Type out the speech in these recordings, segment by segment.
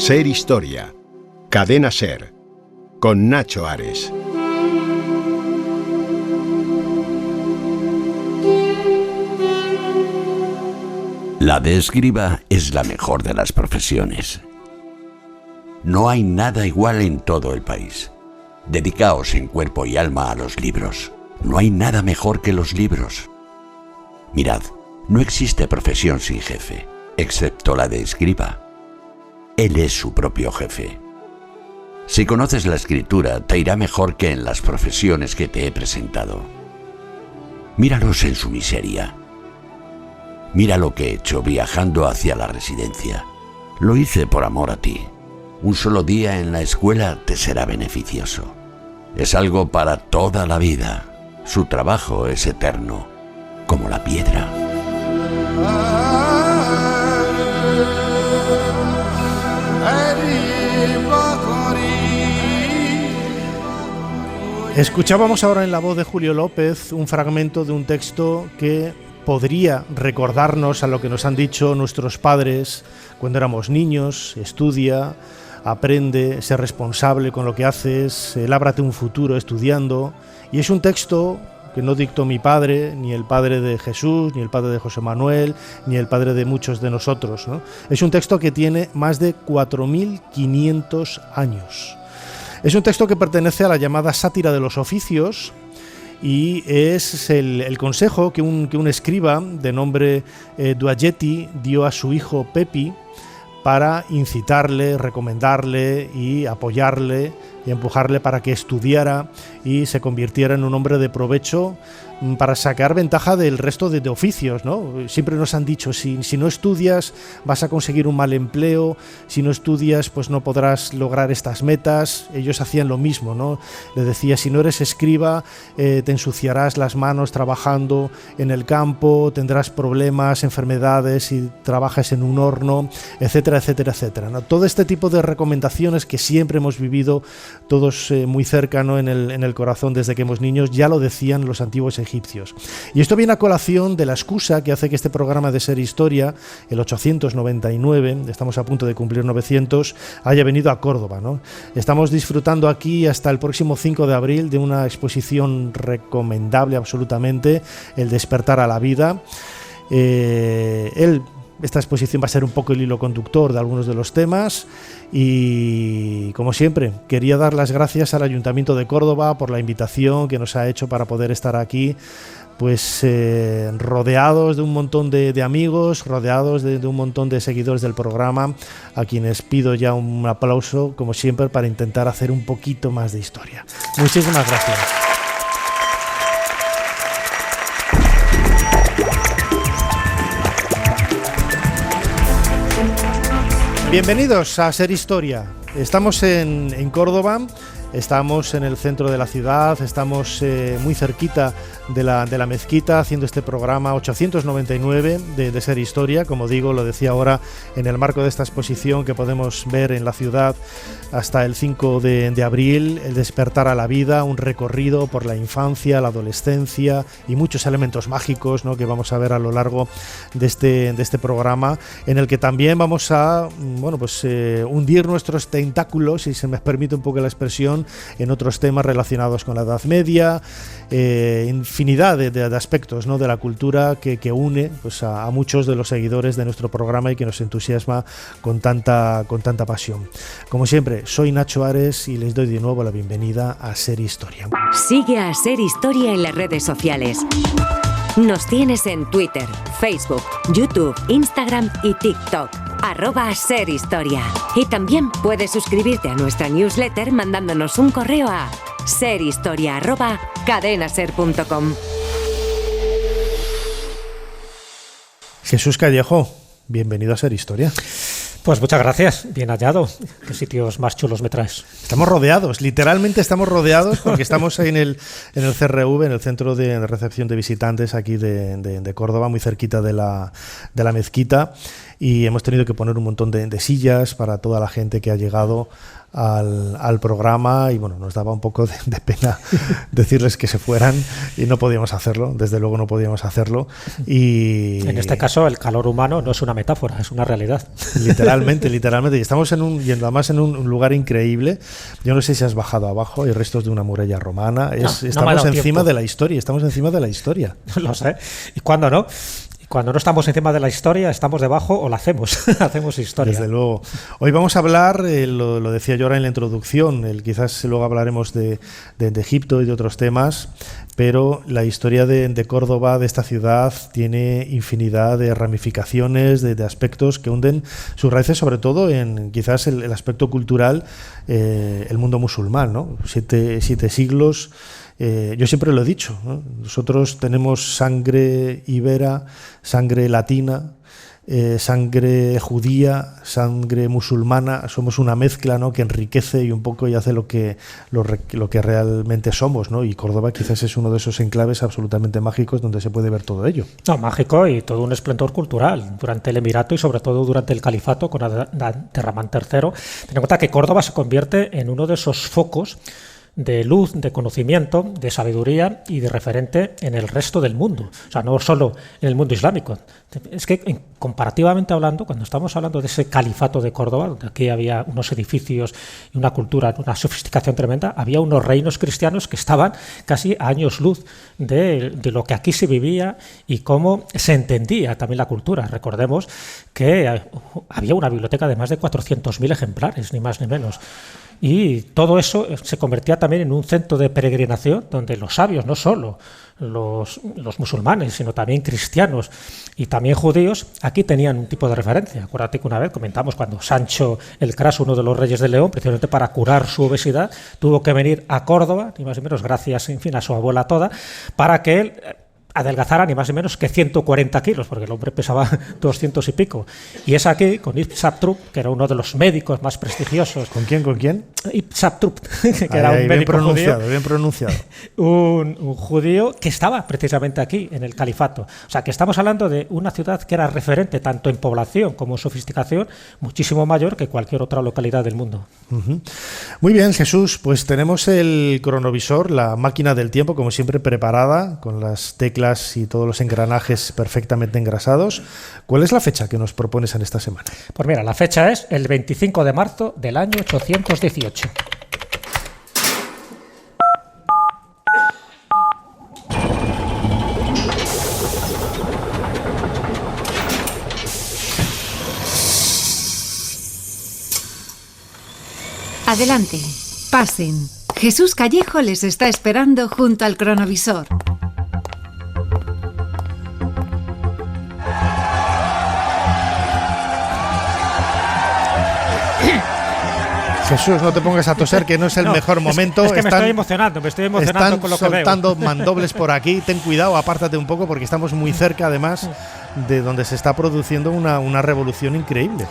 Ser Historia, Cadena Ser, con Nacho Ares. La de escriba es la mejor de las profesiones. No hay nada igual en todo el país. Dedicaos en cuerpo y alma a los libros. No hay nada mejor que los libros. Mirad, no existe profesión sin jefe, excepto la de escriba. Él es su propio jefe. Si conoces la escritura, te irá mejor que en las profesiones que te he presentado. Míralos en su miseria. Mira lo que he hecho viajando hacia la residencia. Lo hice por amor a ti. Un solo día en la escuela te será beneficioso. Es algo para toda la vida. Su trabajo es eterno, como la piedra. Escuchábamos ahora en la voz de Julio López un fragmento de un texto que podría recordarnos a lo que nos han dicho nuestros padres cuando éramos niños: estudia, aprende, sé responsable con lo que haces, lábrate un futuro estudiando. Y es un texto que no dictó mi padre, ni el padre de Jesús, ni el padre de José Manuel, ni el padre de muchos de nosotros, ¿no? Es un texto que tiene más de 4.500 años. Es un texto que pertenece a la llamada sátira de los oficios, y es el consejo que un escriba de nombre Duagetti dio a su hijo Pepi para incitarle, recomendarle y apoyarle y empujarle para que estudiara y se convirtiera en un hombre de provecho para sacar ventaja del resto de oficios, ¿no? Siempre nos han dicho, si no estudias vas a conseguir un mal empleo, si no estudias pues no podrás lograr estas metas. Ellos hacían lo mismo, ¿no? Le decía, si no eres escriba, te ensuciarás las manos trabajando en el campo, tendrás problemas, enfermedades si trabajas en un horno, etcétera, etcétera, etcétera, ¿no? Todo este tipo de recomendaciones que siempre hemos vivido todos muy cercano en el corazón desde que éramos niños, ya lo decían los antiguos egipcios. Y esto viene a colación de la excusa que hace que este programa de Ser Historia, el 899, estamos a punto de cumplir 900, haya venido a Córdoba, ¿no? Estamos disfrutando aquí hasta el próximo 5 de abril de una exposición recomendable absolutamente, El despertar a la vida. Esta exposición va a ser un poco el hilo conductor de algunos de los temas y, como siempre, quería dar las gracias al Ayuntamiento de Córdoba por la invitación que nos ha hecho para poder estar aquí, pues rodeados de un montón de amigos, rodeados de un montón de seguidores del programa, a quienes pido ya un aplauso, como siempre, para intentar hacer un poquito más de historia. Muchísimas gracias. Bienvenidos a Ser Historia. Estamos en Córdoba, estamos en el centro de la ciudad, estamos muy cerquita de la mezquita haciendo este programa 899 de Ser Historia. Como digo, lo decía ahora, en el marco de esta exposición que podemos ver en la ciudad hasta el 5 de abril, El despertar a la vida, un recorrido por la infancia, la adolescencia y muchos elementos mágicos, ¿no?, que vamos a ver a lo largo de este programa, en el que también vamos a hundir nuestros tentáculos, si se me permite un poco la expresión, en otros temas relacionados con la Edad Media, infinidad de aspectos, ¿no?, de la cultura que une pues a muchos de los seguidores de nuestro programa y que nos entusiasma con tanta pasión. Como siempre, soy Nacho Ares y les doy de nuevo la bienvenida a Ser Historia. Sigue a Ser Historia en las redes sociales. Nos tienes en Twitter, Facebook, YouTube, Instagram y TikTok. @serhistoria. Y también puedes suscribirte a nuestra newsletter mandándonos un correo a serhistoria@cadenaser.com. Jesús Callejo, bienvenido a Ser Historia. Pues muchas gracias, bien hallado. ¿Qué sitios más chulos me traes? Estamos rodeados, literalmente estamos rodeados, porque estamos ahí en el CRV, en el Centro de Recepción de Visitantes aquí de Córdoba, muy cerquita de la mezquita, y hemos tenido que poner un montón de sillas para toda la gente que ha llegado al programa, y bueno, nos daba un poco de pena decirles que se fueran y no podíamos hacerlo, desde luego no podíamos hacerlo. Y en este caso el calor humano no es una metáfora, es una realidad. Literalmente, y estamos además en un lugar increíble. Yo no sé si has bajado abajo, hay restos de una muralla romana. Estamos encima de la historia, Lo sé, ¿y cuándo no? Cuando no estamos encima de la historia, estamos debajo o la hacemos, hacemos historia. Desde luego. Hoy vamos a hablar, lo decía yo ahora en la introducción, quizás luego hablaremos de Egipto y de otros temas, pero la historia de Córdoba, de esta ciudad, tiene infinidad de ramificaciones, de aspectos que hunden sus raíces, sobre todo en quizás el aspecto cultural, el mundo musulmán, ¿no? Siete siglos. Yo siempre lo he dicho, ¿no? Nosotros tenemos sangre ibera, sangre latina, sangre judía, sangre musulmana. Somos una mezcla, ¿no?, que enriquece y un poco y hace lo que realmente somos, ¿no? Y Córdoba quizás es uno de esos enclaves absolutamente mágicos donde se puede ver todo ello. No, mágico y todo un esplendor cultural durante el Emirato y sobre todo durante el Califato con Abderramán III. Ten en cuenta que Córdoba se convierte en uno de esos focos de luz, de conocimiento, de sabiduría y de referente en el resto del mundo. O sea, no solo en el mundo islámico. Es que, comparativamente hablando, cuando estamos hablando de ese califato de Córdoba, donde aquí había unos edificios y una cultura, una sofisticación tremenda, había unos reinos cristianos que estaban casi a años luz de lo que aquí se vivía y cómo se entendía también la cultura. Recordemos que había una biblioteca de más de 400.000 ejemplares, ni más ni menos. Y todo eso se convertía también en un centro de peregrinación donde los sabios, no solo los musulmanes, sino también cristianos y también judíos, aquí tenían un tipo de referencia. Acuérdate que una vez comentamos cuando Sancho el Craso, uno de los reyes de León, precisamente para curar su obesidad, tuvo que venir a Córdoba, ni más ni menos gracias, en fin, a su abuela toda, para que él adelgazara ni más ni menos que 140 kilos, porque el hombre pesaba 200 y pico. Y es aquí, con Ibn Saptrup, que era uno de los médicos más prestigiosos. ¿Con quién? Ibn Saptrup, que era un médico bien pronunciado. Un judío que estaba precisamente aquí, en el califato. O sea, que estamos hablando de una ciudad que era referente tanto en población como en sofisticación, muchísimo mayor que cualquier otra localidad del mundo. Uh-huh. Muy bien, Jesús, pues tenemos el cronovisor, la máquina del tiempo, como siempre preparada, con las teclas y todos los engranajes perfectamente engrasados. ¿Cuál es la fecha que nos propones en esta semana? Pues mira, la fecha es el 25 de marzo del año 818. Adelante, pasen. Jesús Callejo les está esperando junto al cronovisor. Jesús, no te pongas a toser, que no es el mejor momento. Es que me estoy emocionando están con lo que veo. Están soltando mandobles por aquí. Ten cuidado, apártate un poco, porque estamos muy cerca, además, de donde se está produciendo una revolución increíble.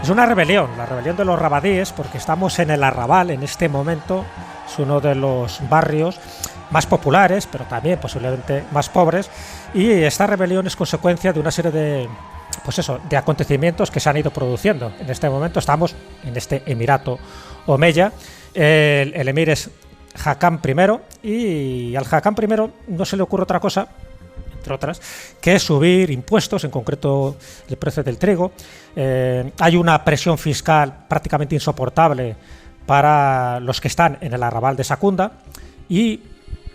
Es una rebelión, la rebelión de los rabadíes, porque estamos en el Arrabal en este momento. Es uno de los barrios más populares, pero también posiblemente más pobres. Y esta rebelión es consecuencia de una serie de acontecimientos que se han ido produciendo. En este momento estamos en este Emirato Omeya. El emir es Hakam I, y al Hakam I no se le ocurre otra cosa, entre otras, que es subir impuestos, en concreto el precio del trigo. Hay una presión fiscal prácticamente insoportable para los que están en el arrabal de Secunda, y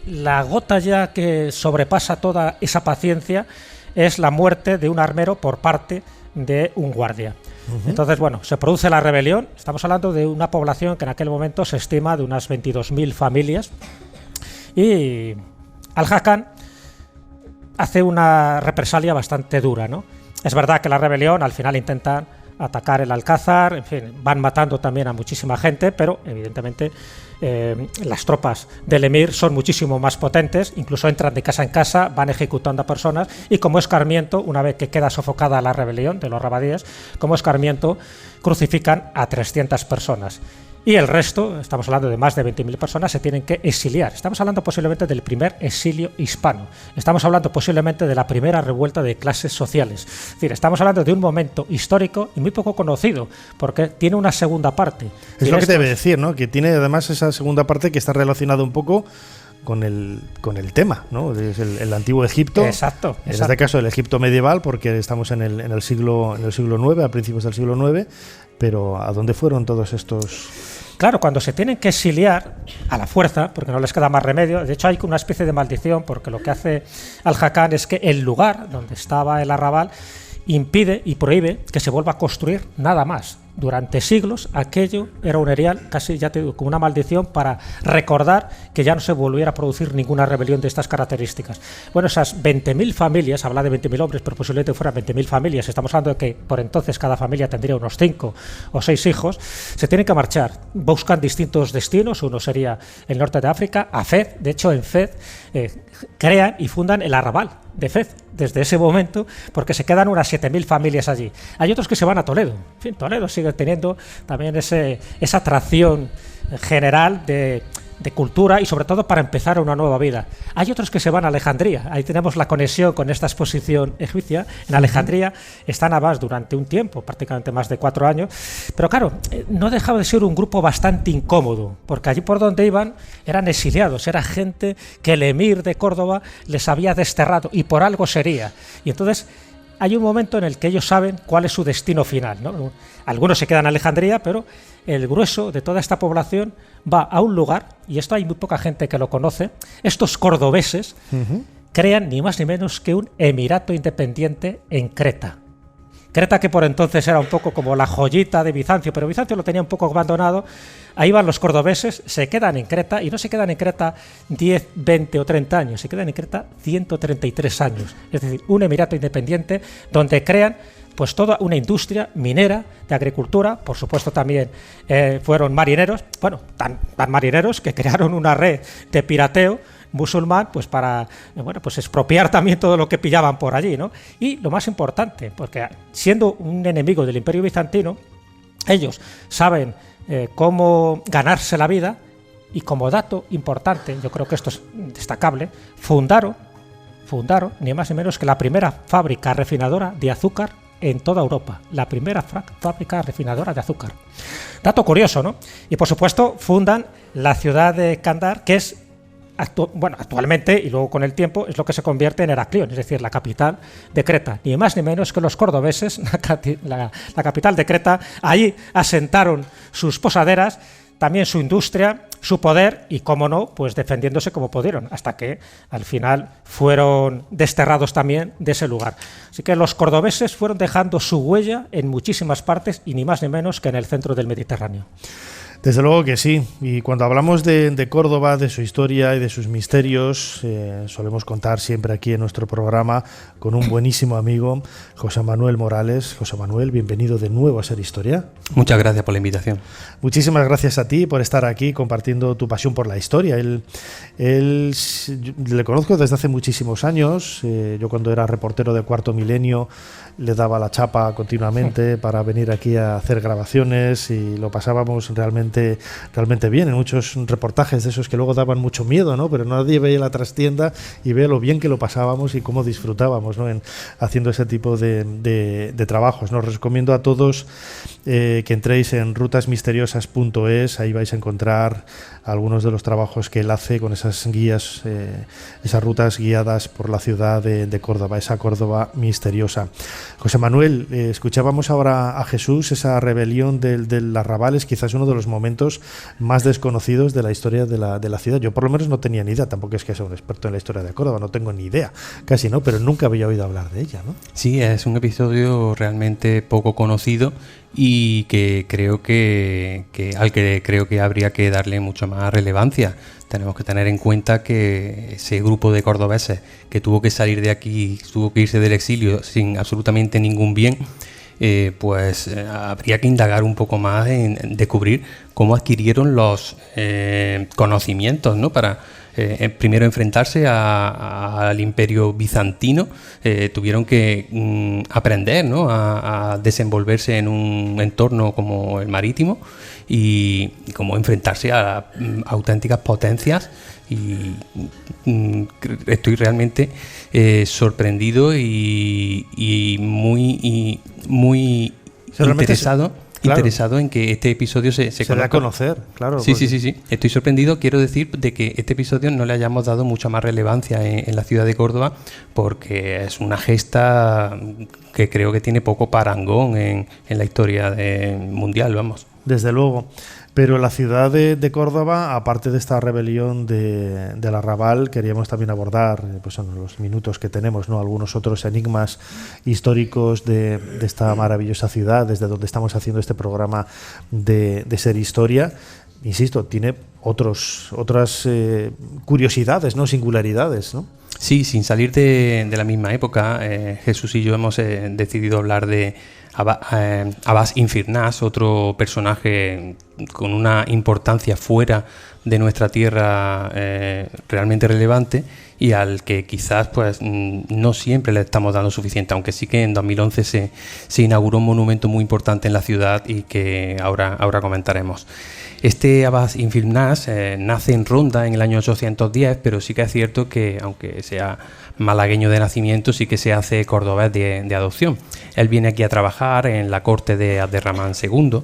la gota ya que sobrepasa toda esa paciencia es la muerte de un armero por parte de un guardia. Uh-huh. Entonces, bueno, se produce la rebelión. Estamos hablando de una población que en aquel momento se estima de unas 22.000 familias, y Al-Hakam hace una represalia bastante dura, ¿no? Es verdad que la rebelión al final intentan atacar el Alcázar, en fin, van matando también a muchísima gente, pero evidentemente las tropas del emir son muchísimo más potentes, incluso entran de casa en casa, van ejecutando a personas, y como escarmiento, una vez que queda sofocada la rebelión de los rabadíes, como escarmiento crucifican a 300 personas. Y el resto, estamos hablando de más de 20.000 personas, se tienen que exiliar. Estamos hablando posiblemente del primer exilio hispano. Estamos hablando posiblemente de la primera revuelta de clases sociales. Es decir, estamos hablando de un momento histórico y muy poco conocido, porque tiene una segunda parte. Es lo que te debe decir, ¿no? Que tiene además esa segunda parte que está relacionada un poco con el tema, ¿no? Es el antiguo Egipto. Exacto. En este caso el Egipto medieval, porque estamos en el siglo IX, a principios del siglo IX. Pero ¿a dónde fueron todos estos? Claro, cuando se tienen que exiliar a la fuerza, porque no les queda más remedio, de hecho hay una especie de maldición, porque lo que hace Al-Hakam es que el lugar donde estaba el arrabal impide y prohíbe que se vuelva a construir nada más. Durante siglos aquello era un erial, casi ya te digo, como una maldición para recordar que ya no se volviera a producir ninguna rebelión de estas características. Bueno, esas 20.000 familias, habla de 20.000 hombres, pero posiblemente fueran 20.000 familias, estamos hablando de que por entonces cada familia tendría unos 5 o 6 hijos, se tienen que marchar, buscan distintos destinos, uno sería el norte de África, a Fez, de hecho en Fez crean y fundan el arrabal de Fez desde ese momento, porque se quedan unas 7.000 familias allí. Hay otros que se van a Toledo. En fin, Toledo sigue teniendo también esa atracción general de cultura y sobre todo para empezar una nueva vida. Hay otros que se van a Alejandría. Ahí tenemos la conexión con esta exposición egipcia. En Alejandría están Abbas durante un tiempo, prácticamente más de 4 años, pero claro, no dejaba de ser un grupo bastante incómodo, porque allí por donde iban eran exiliados, era gente que el emir de Córdoba les había desterrado y por algo sería. Y entonces hay un momento en el que ellos saben cuál es su destino final, ¿no? Algunos se quedan en Alejandría, pero el grueso de toda esta población va a un lugar, y esto hay muy poca gente que lo conoce. Estos cordobeses crean ni más ni menos que un emirato independiente en Creta. Creta, que por entonces era un poco como la joyita de Bizancio, pero Bizancio lo tenía un poco abandonado. Ahí van los cordobeses, se quedan en Creta, y no se quedan en Creta 10, 20 o 30 años, se quedan en Creta 133 años. Es decir, un emirato independiente donde crean pues toda una industria minera, de agricultura. Por supuesto también fueron marineros, bueno, tan marineros que crearon una red de pirateo musulmán, pues para pues expropiar también todo lo que pillaban por allí, ¿no? Y lo más importante, porque siendo un enemigo del Imperio Bizantino, ellos saben cómo ganarse la vida, y como dato importante, yo creo que esto es destacable, fundaron ni más ni menos que la primera fábrica refinadora de azúcar en toda Europa, la primera fábrica refinadora de azúcar. Dato curioso, ¿no? Y por supuesto fundan la ciudad de Kandar, que es actualmente, y luego con el tiempo, es lo que se convierte en Heraclión, es decir, la capital de Creta. Ni más ni menos que los cordobeses, la capital de Creta, allí asentaron sus posaderas, también su industria, su poder y, cómo no, pues defendiéndose como pudieron, hasta que al final fueron desterrados también de ese lugar. Así que los cordobeses fueron dejando su huella en muchísimas partes, y ni más ni menos que en el centro del Mediterráneo. Desde luego que sí, y cuando hablamos de Córdoba, de su historia y de sus misterios, solemos contar siempre aquí en nuestro programa con un buenísimo amigo, José Manuel Morales. José Manuel, bienvenido de nuevo a Ser Historia. Muchas gracias por la invitación. Muchísimas gracias a ti por estar aquí compartiendo tu pasión por la historia. Él le conozco desde hace muchísimos años. Yo cuando era reportero de Cuarto Milenio le daba la chapa continuamente para venir aquí a hacer grabaciones, y lo pasábamos realmente bien en muchos reportajes de esos que luego daban mucho miedo, ¿no? Pero nadie veía la trastienda y ve lo bien que lo pasábamos y cómo disfrutábamos, ¿no? Haciendo ese tipo de trabajos, ¿no? Os recomiendo a todos que entréis en rutasmisteriosas.es, ahí vais a encontrar algunos de los trabajos que él hace con esas guías, esas rutas guiadas por la ciudad de Córdoba, esa Córdoba misteriosa. José Manuel, escuchábamos ahora a Jesús, esa rebelión del arrabal es quizás uno de los momentos más desconocidos de la historia de la ciudad. Yo por lo menos no tenía ni idea, tampoco es que sea un experto en la historia de Córdoba, no tengo ni idea, casi no, pero nunca había oído hablar de ella, ¿no? Sí, es un episodio realmente poco conocido y que creo que al que creo que habría que darle mucho más relevancia. Tenemos que tener en cuenta que ese grupo de cordobeses que tuvo que salir de aquí, tuvo que irse del exilio sin absolutamente ningún bien, habría que indagar un poco más en descubrir cómo adquirieron los conocimientos, ¿no? Para primero enfrentarse al Imperio bizantino, tuvieron que aprender, ¿no?, a desenvolverse en un entorno como el marítimo y como enfrentarse a auténticas potencias. Y estoy realmente sorprendido y muy interesado. Claro. Interesado en que este episodio se dé a conocer, claro. Sí. Estoy sorprendido, quiero decir, de que este episodio no le hayamos dado mucha más relevancia en la ciudad de Córdoba, porque es una gesta que creo que tiene poco parangón en la historia mundial, vamos. Desde luego. Pero la ciudad de Córdoba, aparte de esta rebelión del Arrabal, queríamos también abordar, pues en los minutos que tenemos, ¿no?, algunos otros enigmas históricos de esta maravillosa ciudad, desde donde estamos haciendo este programa de Ser Historia. Insisto, tiene otras curiosidades, ¿no?, singularidades, ¿no? Sí, sin salir de la misma época, Jesús y yo hemos decidido hablar de Abbas Infirnás, otro personaje con una importancia fuera de nuestra tierra realmente relevante y al que quizás pues no siempre le estamos dando suficiente, aunque sí que en 2011 se inauguró un monumento muy importante en la ciudad y que ahora comentaremos. Este Abbas Infirnás nace en Ronda en el año 810, pero sí que es cierto que, aunque sea malagueño de nacimiento, sí que se hace cordobés de adopción. Él viene aquí a trabajar en la corte de Abderramán II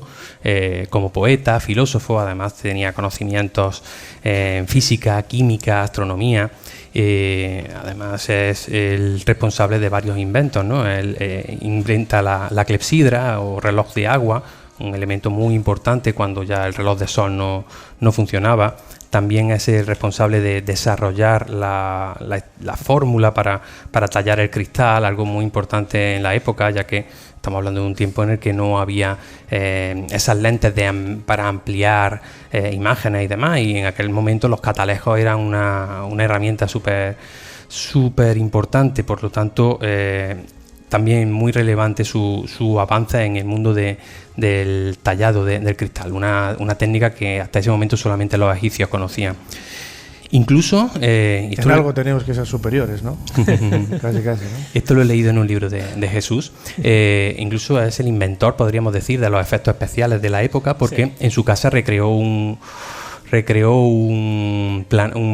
como poeta, filósofo, además tenía conocimientos en física, química, astronomía. Además es el responsable de varios inventos, ¿no? Él inventa la clepsidra o reloj de agua, un elemento muy importante cuando ya el reloj de sol no funcionaba. También es el responsable de desarrollar la fórmula para tallar el cristal, algo muy importante en la época, ya que estamos hablando de un tiempo en el que no había esas lentes para ampliar imágenes y demás, y en aquel momento los catalejos eran una herramienta súper importante. Por lo tanto, también muy relevante su avance en el mundo del tallado del cristal, una técnica que hasta ese momento solamente los egipcios conocían. Incluso... en algo tenemos que ser superiores, ¿no? casi, ¿no? Esto lo he leído en un libro de Jesús. Incluso es el inventor, podríamos decir, de los efectos especiales de la época, porque en su casa recreó un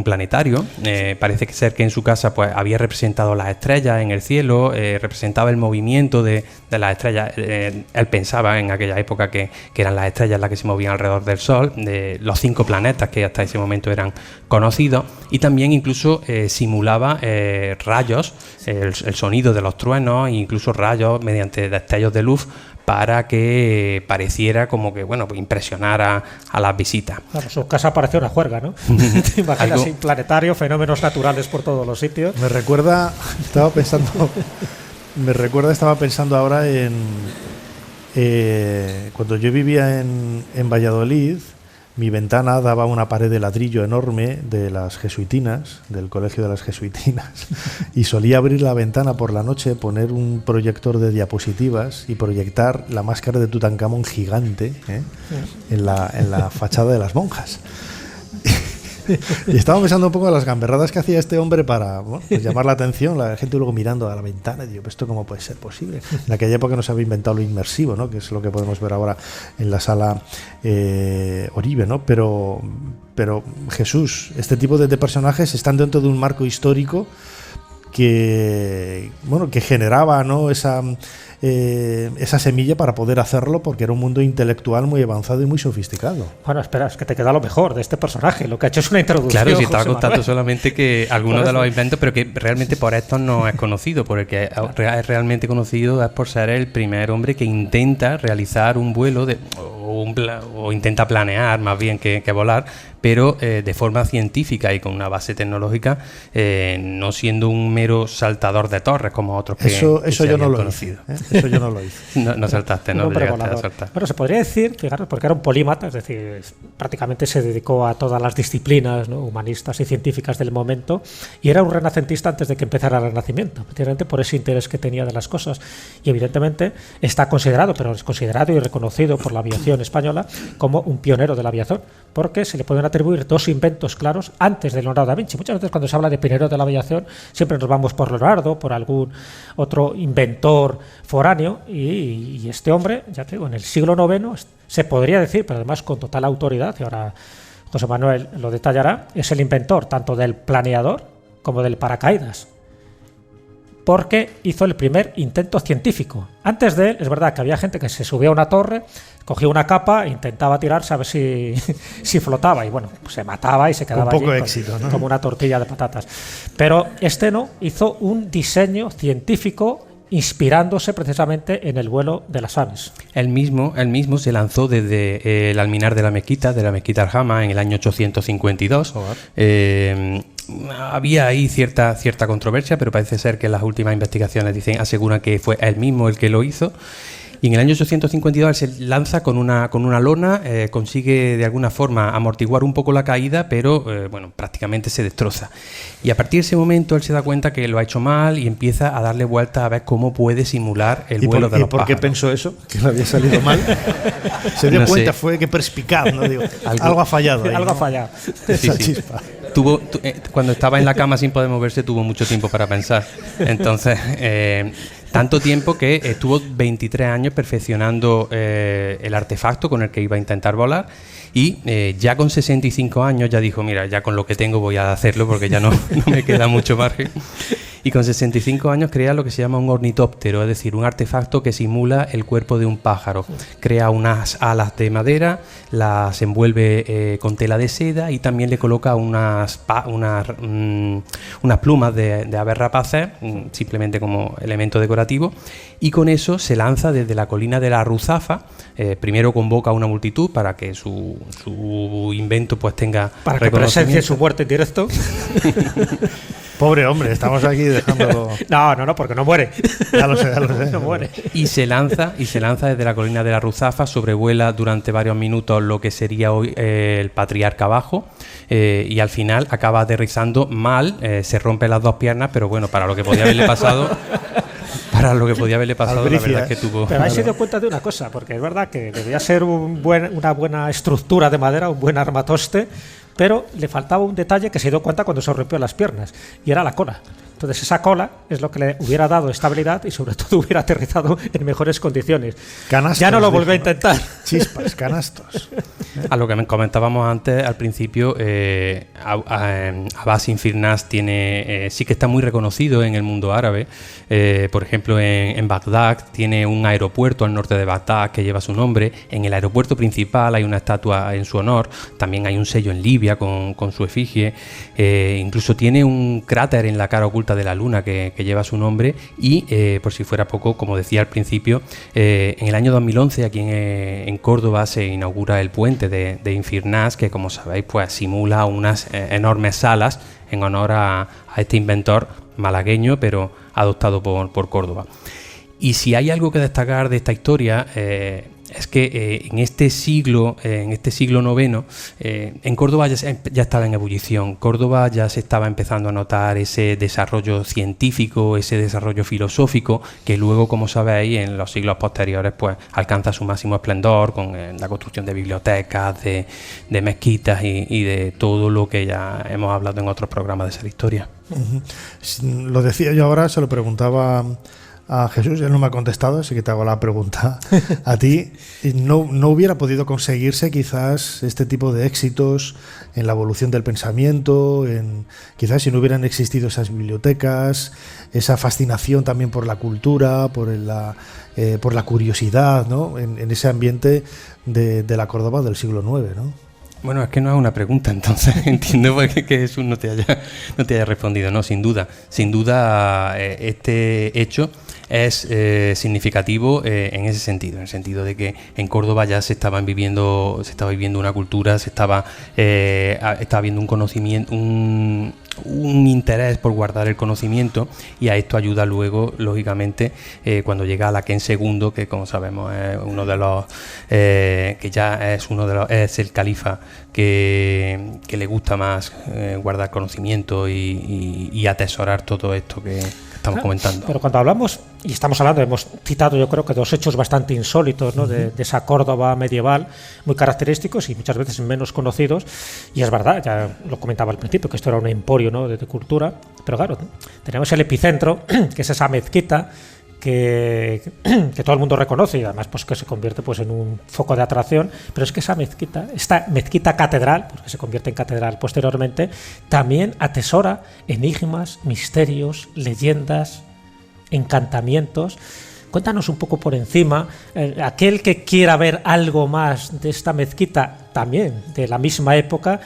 planetario. Parece ser que en su casa pues había representado las estrellas en el cielo, representaba el movimiento de las estrellas. Él pensaba en aquella época que eran las estrellas las que se movían alrededor del Sol, de los 5 planetas que hasta ese momento eran conocidos, y también incluso simulaba rayos, el sonido de los truenos, e incluso rayos mediante destellos de luz, para que pareciera como que, bueno, pues impresionara a las visitas. Claro, su casa parecía una juerga, ¿no? Te imaginas un planetario, fenómenos naturales por todos los sitios. Estaba pensando ahora en cuando yo vivía en Valladolid. Mi ventana daba una pared de ladrillo enorme de las jesuitinas, del colegio de las jesuitinas, y solía abrir la ventana por la noche, poner un proyector de diapositivas y proyectar la máscara de Tutankamón gigante en la fachada de las monjas. Y estaba pensando un poco en las gamberradas que hacía este hombre para pues llamar la atención, la gente luego mirando a la ventana y digo, ¿esto cómo puede ser posible? En aquella época no se había inventado lo inmersivo, ¿no?, que es lo que podemos ver ahora en la sala Oribe, ¿no? Pero Jesús, este tipo de personajes están dentro de un marco histórico que generaba, ¿no?, esa semilla para poder hacerlo, porque era un mundo intelectual muy avanzado y muy sofisticado. Bueno, espera, es que te queda lo mejor de este personaje. Lo que ha hecho es una introducción. Claro, si estaba contando solamente que algunos de los inventos, pero que realmente por esto no es conocido, porque es realmente conocido es por ser el primer hombre que intenta realizar un vuelo o intenta planear más bien que volar, pero de forma científica y con una base tecnológica, no siendo un mero saltador de torres como otros que eso se yo no habían lo conocido. Eso yo no lo hice. No saltaste, no llegaste a saltar. Bueno, se podría decir, fijaros, porque era un polímata, es decir, prácticamente se dedicó a todas las disciplinas, ¿no?, humanistas y científicas del momento, y era un renacentista antes de que empezara el Renacimiento, precisamente por ese interés que tenía de las cosas. Y evidentemente está considerado, pero es considerado y reconocido por la aviación española como un pionero de la aviación, porque se le pueden atribuir 2 inventos claros antes de Leonardo da Vinci. Muchas veces cuando se habla de pionero de la aviación siempre nos vamos por Leonardo, por algún otro inventor foráneo, y este hombre, ya te digo, en el siglo IX se podría decir, pero además con total autoridad, y ahora José Manuel lo detallará, es el inventor tanto del planeador como del paracaídas, porque hizo el primer intento científico. Antes de él, es verdad que había gente que se subía a una torre, cogía una capa e intentaba tirarse a ver si flotaba, y bueno, pues se mataba y se quedaba con poco allí, éxito, ¿no? como una tortilla de patatas. Pero este no, hizo un diseño científico inspirándose precisamente en el vuelo de las aves. Él mismo se lanzó desde el alminar de la mezquita Al-Jama en el año 852. Había ahí cierta controversia, pero parece ser que las últimas investigaciones aseguran que fue él mismo el que lo hizo. Y en el año 852 él se lanza con una lona, consigue de alguna forma amortiguar un poco la caída, pero bueno, prácticamente se destroza. Y a partir de ese momento él se da cuenta que lo ha hecho mal y empieza a darle vueltas a ver cómo puede simular el vuelo de los pájaros. ¿Y por qué pensó eso? ¿Que le había salido mal? Se dio cuenta, fue que perspicaz, ¿no? Digo, algo ha fallado ahí, algo ¿no? ha fallado. Esa sí. chispa. Cuando estaba en la cama sin poder moverse, tuvo mucho tiempo para pensar. Entonces, tanto tiempo que estuvo 23 años perfeccionando el artefacto con el que iba a intentar volar, y ya con 65 años ya dijo, mira, ya con lo que tengo voy a hacerlo porque ya no me queda mucho margen. Y con 65 años crea lo que se llama un ornitóptero, es decir, un artefacto que simula el cuerpo de un pájaro. Crea unas alas de madera, las envuelve con tela de seda y también le coloca unas plumas de aves rapaces, simplemente como elemento decorativo, y con eso se lanza desde la colina de la Ruzafa. Primero convoca a una multitud para que su invento pues tenga para que presencie su muerte en directo. Pobre hombre, estamos aquí dejándolo. No, porque no muere. Ya lo sé. No muere. Y se lanza desde la colina de la Ruzafa, sobrevuela durante varios minutos lo que sería hoy el Patriarca Bajo, y al final acaba aterrizando mal, se rompe las 2 piernas, pero bueno, para lo que podía haberle pasado. La verdad es que tuvo. Pero ahí se dio cuenta de una cosa, porque es verdad que debía ser una buena estructura de madera, un buen armatoste, pero le faltaba un detalle que se dio cuenta cuando se rompió las piernas, y era la cola. Entonces esa cola es lo que le hubiera dado estabilidad y sobre todo hubiera aterrizado en mejores condiciones. Canastos, ya no lo volvió a intentar. Chispas, canastos. A lo que comentábamos antes, al principio, Abbas Firnas sí que está muy reconocido en el mundo árabe. Por ejemplo, en Bagdad tiene un aeropuerto al norte de Bagdad que lleva su nombre. En el aeropuerto principal hay una estatua en su honor. También hay un sello en Libia con su efigie. Incluso tiene un cráter en la cara oculta de la luna que lleva su nombre. Y por si fuera poco, como decía al principio, en el año 2011 aquí en Córdoba se inaugura el puente de Infirnás, que como sabéis pues simula unas enormes salas en honor a este inventor malagueño pero adoptado por Córdoba. Y si hay algo que destacar de esta historia, es que en este siglo IX, en Córdoba ya estaba en ebullición. Córdoba ya se estaba empezando a notar ese desarrollo científico, ese desarrollo filosófico, que luego, como sabéis, en los siglos posteriores pues alcanza su máximo esplendor con la construcción de bibliotecas, de mezquitas y de todo lo que ya hemos hablado en otros programas de Ser Historia. Uh-huh. Lo decía yo ahora, se lo preguntaba a Jesús, él no me ha contestado, así que te hago la pregunta a ti. ¿No hubiera podido conseguirse quizás este tipo de éxitos en la evolución del pensamiento, quizás si no hubieran existido esas bibliotecas, esa fascinación también por la cultura, por la curiosidad, ¿no? en ese ambiente de la Córdoba del siglo IX, ¿no? Bueno, es que no es una pregunta, entonces entiendo que Jesús no te haya respondido. No, sin duda, este hecho es significativo en ese sentido, en el sentido de que en Córdoba ya se estaba viviendo una cultura, estaba viendo un conocimiento, un un interés por guardar el conocimiento, y a esto ayuda luego, lógicamente, cuando llega Alaquén II, que como sabemos es uno de los es el califa que le gusta más guardar conocimiento y atesorar todo esto que estamos comentando. Pero cuando hablamos, y estamos hablando, hemos citado yo creo que dos hechos bastante insólitos, ¿no? de esa Córdoba medieval, muy característicos y muchas veces menos conocidos, y es verdad, ya lo comentaba al principio, que esto era un emporio, ¿no? de cultura, pero claro, tenemos el epicentro, que es esa mezquita, que todo el mundo reconoce y además pues que se convierte pues en un foco de atracción, pero es que esta mezquita catedral, porque se convierte en catedral posteriormente, también atesora enigmas, misterios, leyendas, encantamientos. Cuéntanos un poco por encima, aquel que quiera ver algo más de esta mezquita, también de la misma época,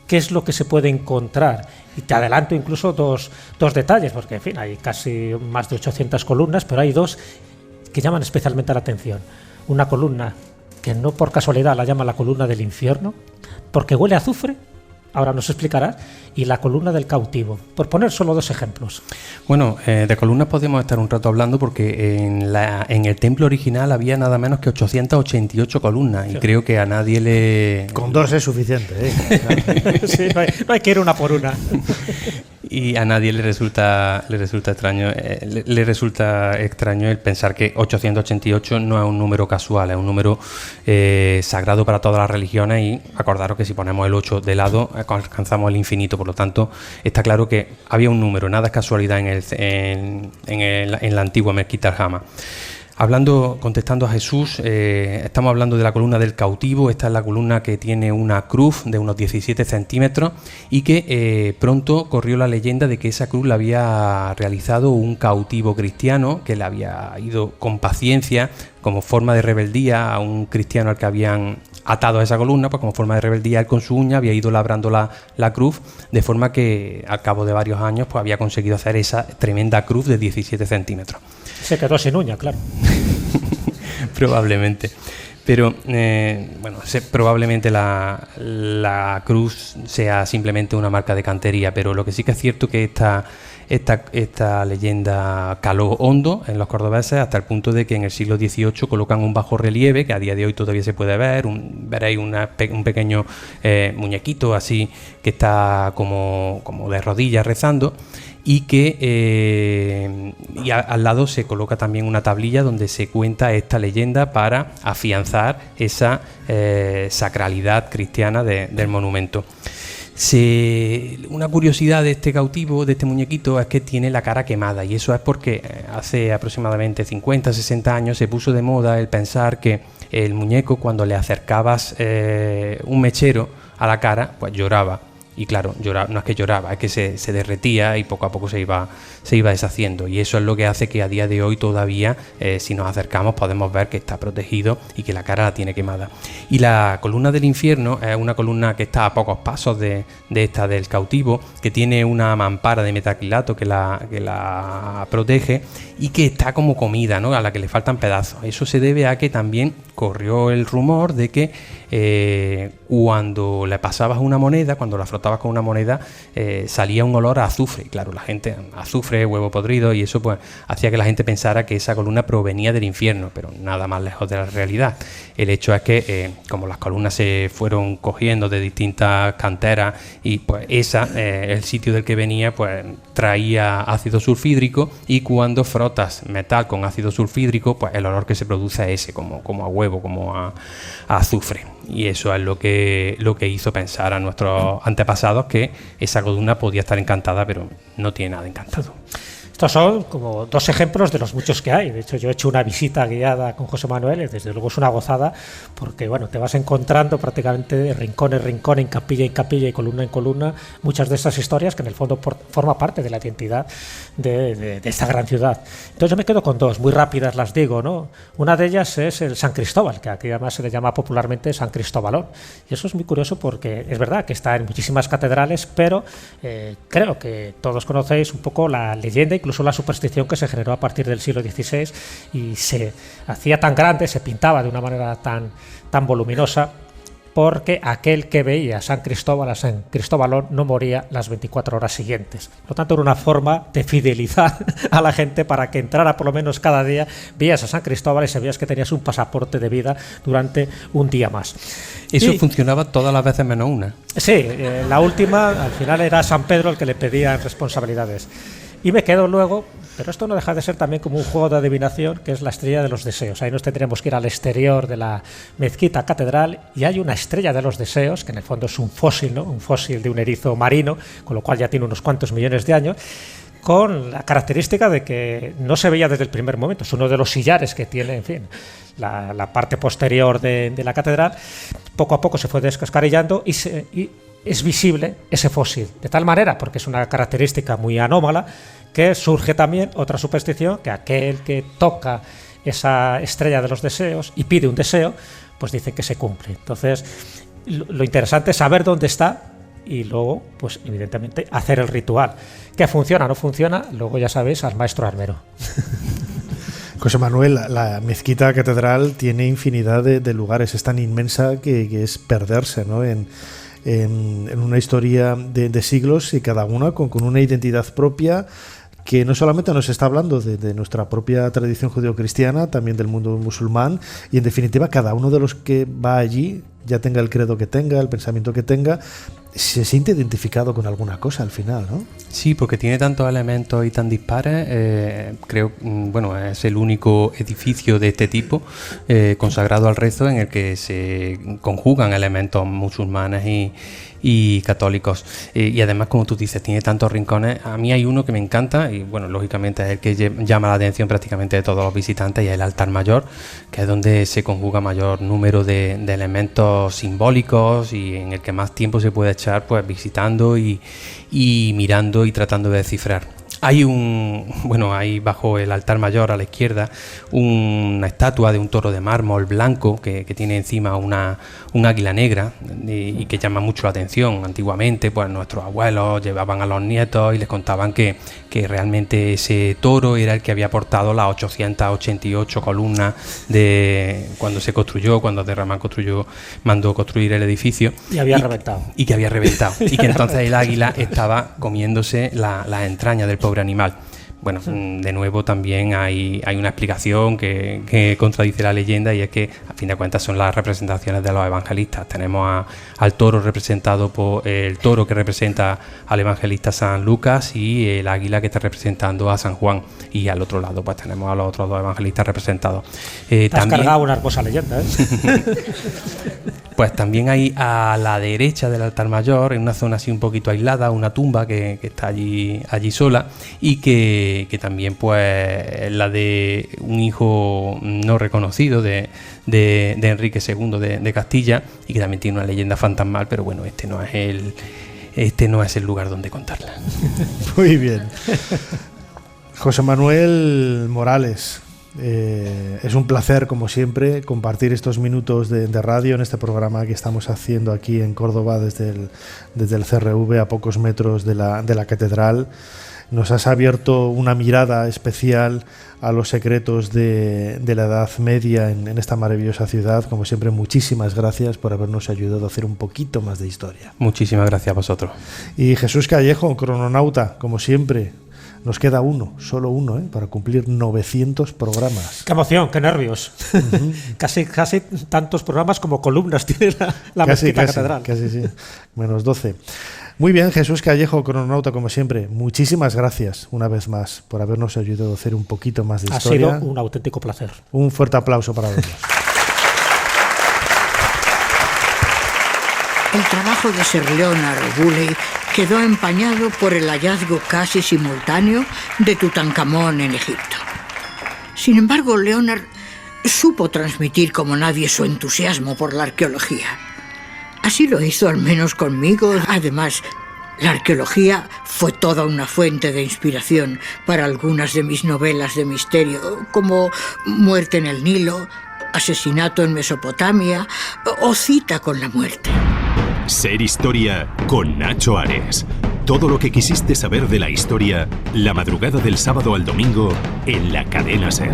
¿qué es lo que se puede encontrar? Y te adelanto incluso dos detalles, porque en fin, hay casi más de 800 columnas, pero hay dos que llaman especialmente la atención. Una columna que no por casualidad la llama la columna del infierno, porque huele a azufre, ahora nos explicarás, y la columna del cautivo, por poner solo dos ejemplos. Bueno, de columnas podemos estar un rato hablando, porque en el templo original había nada menos que 888 columnas, sí. Y creo que a nadie le... Con dos es suficiente, ¿eh? Sí, no hay que ir una por una. Y a nadie le resulta extraño el pensar que 888 no es un número casual, es un número sagrado para todas las religiones, y acordaros que si ponemos el 8 de lado alcanzamos el infinito. Por lo tanto, está claro que había un número, nada es casualidad en la antigua mezquita Aljama. Contestando a Jesús, estamos hablando de la columna del cautivo. Esta es la columna que tiene una cruz de unos 17 centímetros y que pronto corrió la leyenda de que esa cruz la había realizado un cautivo cristiano, que le había ido con paciencia como forma de rebeldía a un cristiano al que habían atado a esa columna, pues como forma de rebeldía él con su uña había ido labrando la cruz, de forma que al cabo de varios años pues había conseguido hacer esa tremenda cruz de 17 centímetros. Se quedó sin uña, claro. Probablemente. Pero probablemente la cruz sea simplemente una marca de cantería, pero lo que sí que es cierto que esta leyenda caló hondo en los cordobeses, hasta el punto de que en el siglo XVIII colocan un bajo relieve, que a día de hoy todavía se puede ver, veréis un pequeño muñequito así que está como de rodillas rezando, y que al lado se coloca también una tablilla donde se cuenta esta leyenda para afianzar esa sacralidad cristiana del monumento. Una curiosidad de este cautivo, de este muñequito, es que tiene la cara quemada, y eso es porque hace aproximadamente 50, 60 años se puso de moda el pensar que el muñeco, cuando le acercabas un mechero a la cara, pues lloraba. Y claro, no es que lloraba, es que se derretía y poco a poco se iba deshaciendo. Y eso es lo que hace que a día de hoy todavía, si nos acercamos, podemos ver que está protegido y que la cara la tiene quemada. Y la columna del infierno es una columna que está a pocos pasos de esta del cautivo, que tiene una mampara de metacrilato que la protege y que está como comida, ¿no? A la que le faltan pedazos. Eso se debe a que también corrió el rumor de que cuando le pasabas una moneda, cuando la frotabas con una moneda, salía un olor a azufre. Y claro, la gente, azufre, huevo podrido, y eso pues hacía que la gente pensara que esa columna provenía del infierno, pero nada más lejos de la realidad. El hecho es que como las columnas se fueron cogiendo de distintas canteras, y pues el sitio del que venía pues traía ácido sulfídrico, y cuando frotas metal con ácido sulfídrico, pues el olor que se produce es ese, como a huevo, como a azufre. Y eso es lo que hizo pensar a nuestros antepasados que esa columna podía estar encantada, pero no tiene nada encantado. Estos son como dos ejemplos de los muchos que hay. De hecho, yo he hecho una visita guiada con José Manuel, y desde luego es una gozada, porque bueno, te vas encontrando prácticamente de rincón en rincón, en capilla y columna en columna, muchas de estas historias que en el fondo forma parte de la identidad de esta gran ciudad. Entonces yo me quedo con dos, muy rápidas las digo, ¿no? Una de ellas es el San Cristóbal, que aquí además se le llama popularmente San Cristóbalón. Y eso es muy curioso porque es verdad que está en muchísimas catedrales, pero creo que todos conocéis un poco la leyenda, incluso la superstición que se generó a partir del siglo XVI, y se hacía tan grande, se pintaba de una manera tan voluminosa, porque aquel que veía a San Cristóbalón no moría las 24 horas siguientes. Por lo tanto, era una forma de fidelizar a la gente para que entrara por lo menos cada día, veías a San Cristóbal y sabías que tenías un pasaporte de vida durante un día más. Eso funcionaba todas las veces menos una. Sí, la última, al final era San Pedro el que le pedía responsabilidades. Y me quedo luego, pero esto no deja de ser también como un juego de adivinación, que es la estrella de los deseos. Ahí nos tendremos que ir al exterior de la mezquita catedral y hay una estrella de los deseos, que en el fondo es un fósil, ¿no? Un fósil de un erizo marino, con lo cual ya tiene unos cuantos millones de años, con la característica de que no se veía desde el primer momento. Es uno de los sillares que tiene, en fin, la parte posterior de la catedral. Poco a poco se fue descascarillando y es visible ese fósil, de tal manera, porque es una característica muy anómala, que surge también otra superstición, que aquel que toca esa estrella de los deseos y pide un deseo, pues dicen que se cumple. Entonces, lo interesante es saber dónde está y luego, pues evidentemente, hacer el ritual. ¿Qué funciona o no funciona? Luego ya sabéis, al maestro armero. José Manuel, la mezquita catedral tiene infinidad de lugares, es tan inmensa que es perderse, ¿no? en una historia de siglos y cada una con una identidad propia, que no solamente nos está hablando de nuestra propia tradición judeocristiana, también del mundo musulmán, y en definitiva cada uno de los que va allí, ya tenga el credo que tenga, el pensamiento que tenga, se siente identificado con alguna cosa al final, ¿no? Sí, porque tiene tantos elementos y tan dispares. Creo, es el único edificio de este tipo consagrado al rezo en el que se conjugan elementos musulmanes y católicos. Y además, como tú dices, tiene tantos rincones. A mí hay uno que me encanta y, bueno, lógicamente es el que llama la atención prácticamente de todos los visitantes, y es el altar mayor, que es donde se conjuga mayor número de elementos simbólicos y en el que más tiempo se puede echar pues visitando y mirando y tratando de descifrar. Hay ahí bajo el altar mayor a la izquierda una estatua de un toro de mármol blanco que tiene encima un águila negra y que llama mucho la atención. Antiguamente pues nuestros abuelos llevaban a los nietos y les contaban que realmente ese toro era el que había portado las 888 columnas de cuando se construyó, cuando Abderramán mandó construir el edificio. Y había reventado. Y que había reventado. Y que entonces el águila estaba comiéndose las entrañas del pobre animal. Bueno, de nuevo también hay una explicación que contradice la leyenda, y es que a fin de cuentas son las representaciones de los evangelistas. Tenemos al toro representado por el toro que representa al evangelista San Lucas y el águila que está representando a San Juan, y al otro lado pues tenemos a los otros dos evangelistas representados. Te has cargado una hermosa leyenda, ¿eh? Pues también hay a la derecha del altar mayor, en una zona así un poquito aislada, una tumba que está allí sola, y que también pues es la de un hijo no reconocido de Enrique II de Castilla, y que también tiene una leyenda fantasmal, pero bueno, este no es el lugar donde contarla. Muy bien. José Manuel Morales, es un placer, como siempre, compartir estos minutos de radio en este programa que estamos haciendo aquí en Córdoba desde el CRV, a pocos metros de la catedral. Nos has abierto una mirada especial a los secretos de la Edad Media en esta maravillosa ciudad. Como siempre, muchísimas gracias por habernos ayudado a hacer un poquito más de historia. Muchísimas gracias a vosotros. Y Jesús Callejo, crononauta, como siempre. Nos queda solo uno, para cumplir 900 programas. ¡Qué emoción, qué nervios! Uh-huh. casi tantos programas como columnas tiene la mezquita catedral. Casi, sí. Menos 12. Muy bien, Jesús Callejo, crononauta, como siempre. Muchísimas gracias una vez más por habernos ayudado a hacer un poquito más de historia. Ha sido un auténtico placer. Un fuerte aplauso para los dos. El trabajo de Sir Leonard Woolley quedó empañado por el hallazgo casi simultáneo de Tutankamón en Egipto. Sin embargo, Leonard supo transmitir como nadie su entusiasmo por la arqueología. Así lo hizo al menos conmigo. Además, la arqueología fue toda una fuente de inspiración para algunas de mis novelas de misterio, como Muerte en el Nilo, Asesinato en Mesopotamia o Cita con la muerte. Ser Historia con Nacho Ares. Todo lo que quisiste saber de la historia, la madrugada del sábado al domingo en la cadena SER.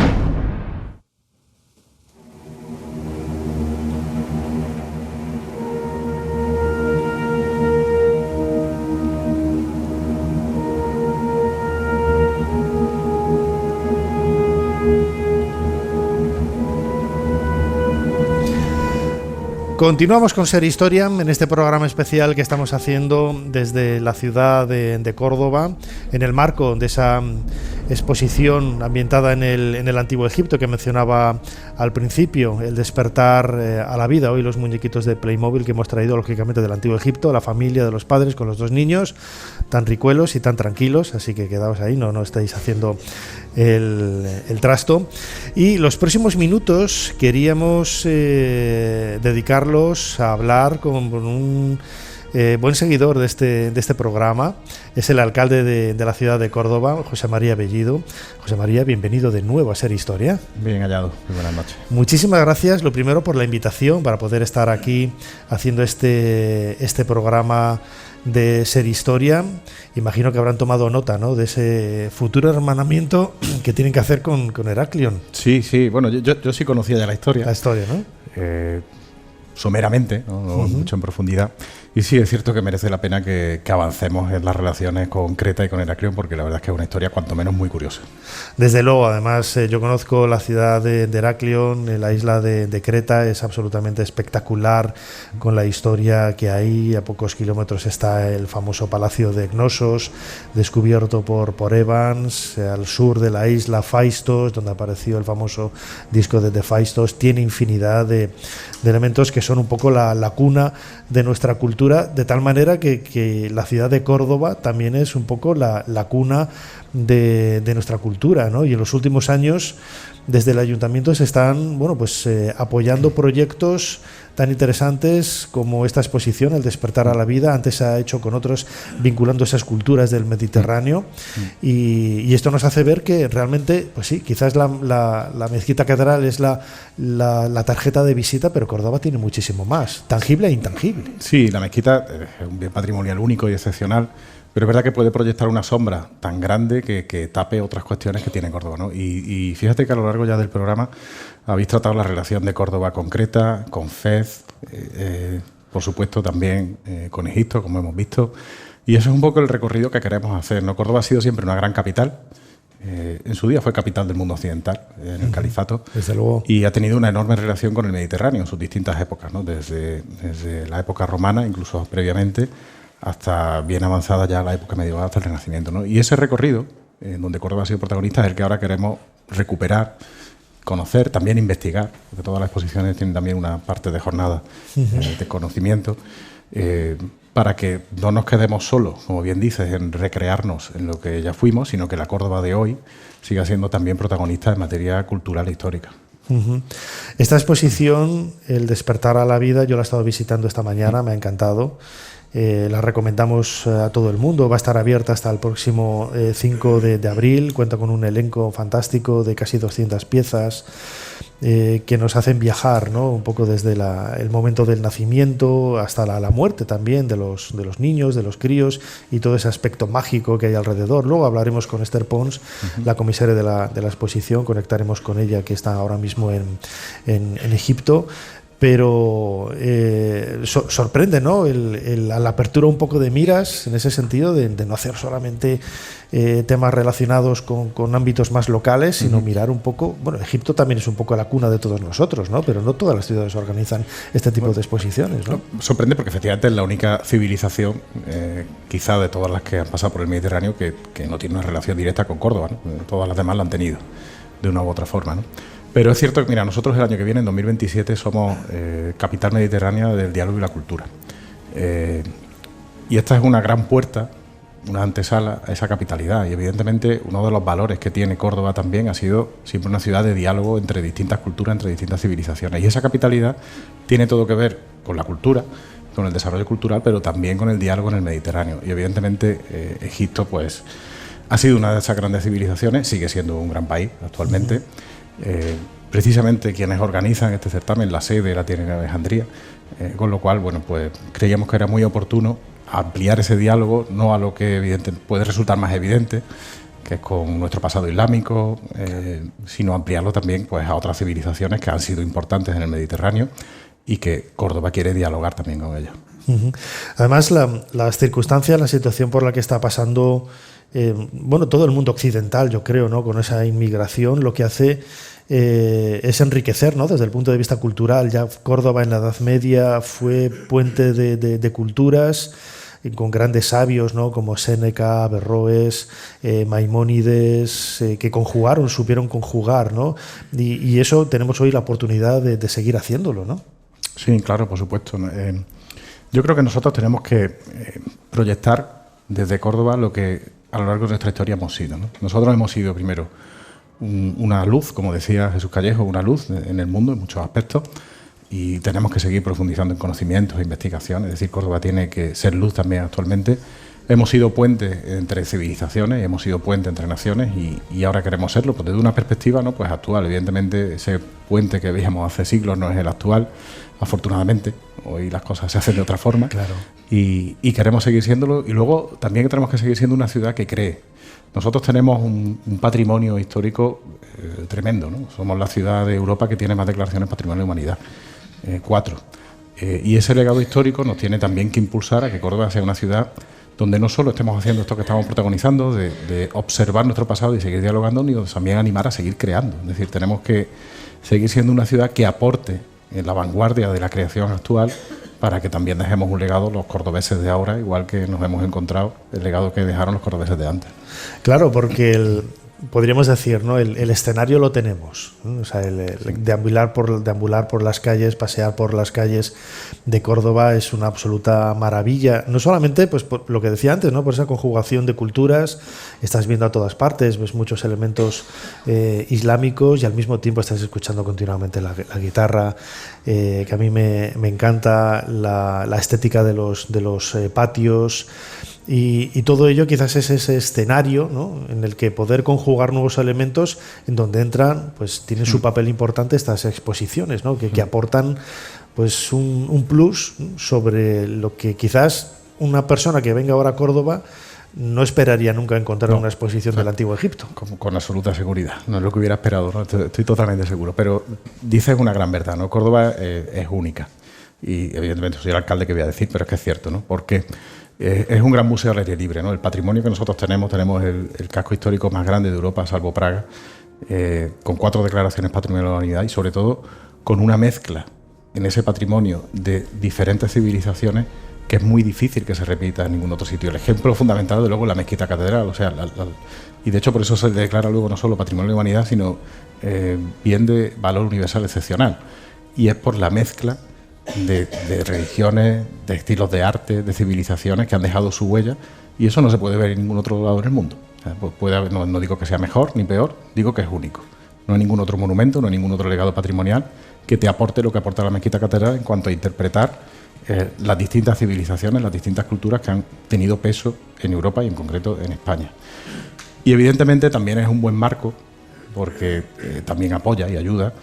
Continuamos con Ser Historia en este programa especial que estamos haciendo desde la ciudad de Córdoba, en el marco de esa exposición ambientada en el Antiguo Egipto que mencionaba al principio, el despertar a la vida. Hoy los muñequitos de Playmobil que hemos traído lógicamente del Antiguo Egipto, la familia de los padres con los dos niños, tan ricuelos y tan tranquilos, así que quedaos ahí, no estáis haciendo el trasto. Y los próximos minutos queríamos dedicarlos a hablar con un buen seguidor de este programa. Es el alcalde de la ciudad de Córdoba, José María Bellido. José María, bienvenido de nuevo a Ser Historia. Bien hallado, muy buenas noches. Muchísimas gracias, lo primero, por la invitación para poder estar aquí haciendo este programa de Ser Historia. Imagino que habrán tomado nota, ¿no?, de ese futuro hermanamiento que tienen que hacer con Heraclión. Sí, bueno, yo sí conocía ya la historia. La historia, ¿no? Someramente, no mucho en profundidad. Y sí, es cierto que merece la pena que avancemos en las relaciones con Creta y con Heraclión, porque la verdad es que es una historia cuanto menos muy curiosa. Desde luego, además yo conozco la ciudad de Heraclión, la isla de Creta, es absolutamente espectacular con la historia que hay. A pocos kilómetros está el famoso Palacio de Cnosos, descubierto por Evans, al sur de la isla Phaistos, donde apareció el famoso disco de Phaistos. Tiene infinidad de elementos que son un poco la cuna de nuestra cultura, de tal manera que la ciudad de Córdoba también es un poco la cuna de nuestra cultura, ¿no? Y en los últimos años, desde el ayuntamiento se están apoyando proyectos tan interesantes como esta exposición, El despertar a la vida. Antes se ha hecho con otros vinculando esas culturas del Mediterráneo, y esto nos hace ver que realmente, pues sí, quizás la mezquita catedral es la tarjeta de visita, pero Córdoba tiene muchísimo más, tangible e intangible. Sí, la mezquita es un bien patrimonial único y excepcional, pero es verdad que puede proyectar una sombra tan grande que tape otras cuestiones que tiene Córdoba, ¿no? Y fíjate que a lo largo ya del programa habéis tratado la relación de Córdoba con Creta, con Fez, por supuesto también con Egipto, como hemos visto. Y eso es un poco el recorrido que queremos hacer, ¿no? Córdoba ha sido siempre una gran capital. En su día fue capital del mundo occidental, en el califato. Desde luego. Y ha tenido una enorme relación con el Mediterráneo en sus distintas épocas, ¿no? Desde la época romana, incluso previamente, hasta bien avanzada ya la época medieval, hasta el Renacimiento, ¿no? Y ese recorrido, donde Córdoba ha sido protagonista, es el que ahora queremos recuperar, conocer, también investigar, porque todas las exposiciones tienen también una parte de jornada de conocimiento, para que no nos quedemos solos, como bien dices, en recrearnos en lo que ya fuimos, sino que la Córdoba de hoy siga siendo también protagonista en materia cultural e histórica. Esta exposición, El despertar a la vida, yo la he estado visitando esta mañana, me ha encantado. La recomendamos a todo el mundo. Va a estar abierta hasta el próximo 5 de abril. Cuenta con un elenco fantástico de casi 200 piezas que nos hacen viajar, ¿no?, un poco desde el momento del nacimiento hasta la muerte también de los niños, de los críos, y todo ese aspecto mágico que hay alrededor. Luego hablaremos con Esther Pons, la comisaria de la exposición, conectaremos con ella, que está ahora mismo en Egipto. Pero sorprende, ¿no?, la apertura un poco de miras en ese sentido, de no hacer solamente temas relacionados con ámbitos más locales, sino mirar un poco. Bueno, Egipto también es un poco la cuna de todos nosotros, ¿no?, pero no todas las ciudades organizan este tipo de exposiciones, ¿no? Sorprende porque efectivamente es la única civilización, quizá de todas las que han pasado por el Mediterráneo, que no tiene una relación directa con Córdoba, ¿no? Todas las demás la han tenido de una u otra forma, ¿no? Pero es cierto que, mira, nosotros el año que viene, en 2027, somos capital mediterránea del diálogo y la cultura. Y esta es una gran puerta, una antesala a esa capitalidad. Y evidentemente uno de los valores que tiene Córdoba también ha sido siempre una ciudad de diálogo entre distintas culturas, entre distintas civilizaciones. Y esa capitalidad tiene todo que ver con la cultura, con el desarrollo cultural, pero también con el diálogo en el Mediterráneo. Y evidentemente Egipto, pues, ha sido una de esas grandes civilizaciones, sigue siendo un gran país actualmente. Precisamente quienes organizan este certamen, la sede la tienen en Alejandría, con lo cual, bueno, pues creíamos que era muy oportuno ampliar ese diálogo, no a lo que puede resultar más evidente, que es con nuestro pasado islámico, sino ampliarlo también, pues, a otras civilizaciones que han sido importantes en el Mediterráneo y que Córdoba quiere dialogar también con ellas. Además, las circunstancias, la situación por la que está pasando bueno, todo el mundo occidental, yo creo, ¿no? Con esa inmigración, lo que hace es enriquecer, ¿no? Desde el punto de vista cultural. Ya Córdoba en la Edad Media fue puente de culturas, con grandes sabios, ¿no? Como Séneca, Averroes, Maimónides, que supieron conjugar, ¿no? Y eso tenemos hoy la oportunidad de seguir haciéndolo, ¿no? Sí, claro, por supuesto. Yo creo que nosotros tenemos que proyectar desde Córdoba lo que a lo largo de nuestra historia hemos sido, ¿no? Nosotros hemos sido primero una luz, como decía Jesús Callejo, una luz en el mundo en muchos aspectos, y tenemos que seguir profundizando en conocimientos e investigaciones. Es decir, Córdoba tiene que ser luz también actualmente. Hemos sido puente entre civilizaciones, hemos sido puente entre naciones y ahora queremos serlo, pues desde una perspectiva, ¿no? Pues actual. Evidentemente ese puente que veíamos hace siglos no es el actual, afortunadamente. Hoy las cosas se hacen de otra forma. Claro. Y queremos seguir siéndolo. Y luego también tenemos que seguir siendo una ciudad que cree. Nosotros tenemos un patrimonio histórico tremendo, ¿no? Somos la ciudad de Europa que tiene más declaraciones de patrimonio de humanidad, 4. Y ese legado histórico nos tiene también que impulsar a que Córdoba sea una ciudad donde no solo estemos haciendo esto que estamos protagonizando, de observar nuestro pasado y seguir dialogando, ni también animar a seguir creando. Es decir, tenemos que seguir siendo una ciudad que aporte en la vanguardia de la creación actual, para que también dejemos un legado los cordobeses de ahora, igual que nos hemos encontrado el legado que dejaron los cordobeses de antes. Claro, porque podríamos decir, ¿no? El escenario lo tenemos, ¿no? O sea, el deambular por las calles, pasear por las calles de Córdoba es una absoluta maravilla. No solamente, pues, por lo que decía antes, ¿no? Por esa conjugación de culturas, estás viendo a todas partes, ves muchos elementos islámicos y al mismo tiempo estás escuchando continuamente la guitarra, que a mí me encanta la estética de los patios. Y todo ello quizás es ese escenario, ¿no? En el que poder conjugar nuevos elementos, en donde entran, pues tienen su papel importante estas exposiciones, ¿no? Que aportan pues un plus sobre lo que quizás una persona que venga ahora a Córdoba no esperaría nunca encontrar una exposición del Antiguo Egipto. Con absoluta seguridad, no es lo que hubiera esperado, ¿no? Estoy totalmente seguro, pero dices una gran verdad, ¿no? Córdoba es única y evidentemente soy el alcalde que voy a decir, pero es que es cierto, ¿no? Porque es un gran museo al aire libre, ¿no? El patrimonio que nosotros tenemos el casco histórico más grande de Europa, salvo Praga, con 4 declaraciones patrimoniales de la humanidad y sobre todo con una mezcla en ese patrimonio de diferentes civilizaciones que es muy difícil que se repita en ningún otro sitio. El ejemplo fundamental, de luego, es la mezquita catedral, o sea, y de hecho por eso se declara luego no solo patrimonio de la humanidad, sino bien de valor universal excepcional, y es por la mezcla de religiones, de estilos de arte, de civilizaciones que han dejado su huella, y eso no se puede ver en ningún otro lado del mundo. O sea, pues puede haber, no digo que sea mejor ni peor, digo que es único. No hay ningún otro monumento, no hay ningún otro legado patrimonial que te aporte lo que aporta la mezquita catedral en cuanto a interpretar las distintas civilizaciones, las distintas culturas que han tenido peso en Europa y en concreto en España. Y evidentemente también es un buen marco porque también apoya y ayuda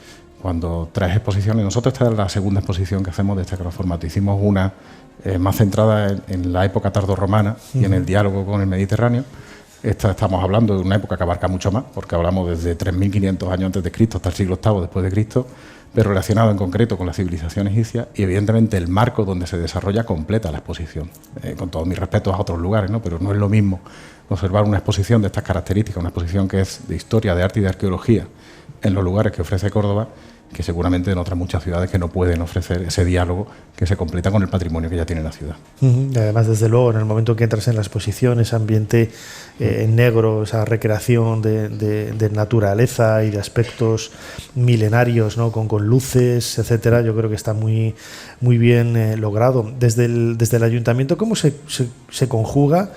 cuando traes exposiciones. Nosotros esta es la segunda exposición que hacemos de este formato. Hicimos una más centrada en la época tardorromana y en el diálogo con el Mediterráneo. Esta estamos hablando de una época que abarca mucho más, porque hablamos desde 3.500 años antes de Cristo hasta el siglo VIII después de Cristo, pero relacionado en concreto con la civilización egipcia, y evidentemente el marco donde se desarrolla completa la exposición, con todos mis respetos a otros lugares, ¿no? Pero no es lo mismo observar una exposición de estas características, una exposición que es de historia, de arte y de arqueología, en los lugares que ofrece Córdoba, que seguramente en otras muchas ciudades que no pueden ofrecer ese diálogo que se completa con el patrimonio que ya tiene la ciudad. Y además, desde luego, en el momento que entras en la exposición, ese ambiente en negro, esa recreación de naturaleza y de aspectos milenarios, ¿no? con luces, etcétera, yo creo que está muy, muy bien logrado. Desde el ayuntamiento, ¿cómo se conjuga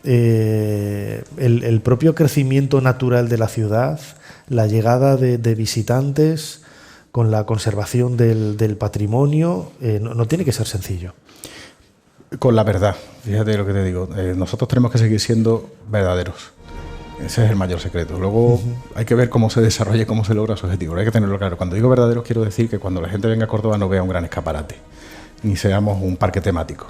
el propio crecimiento natural de la ciudad, la llegada de visitantes, con la conservación del patrimonio? No tiene que ser sencillo. Con la verdad, fíjate lo que te digo, nosotros tenemos que seguir siendo verdaderos. Ese es el mayor secreto. Luego hay que ver cómo se desarrolla y cómo se logra su objetivo. Hay que tenerlo claro. Cuando digo verdaderos, quiero decir que cuando la gente venga a Córdoba no vea un gran escaparate, ni seamos un parque temático.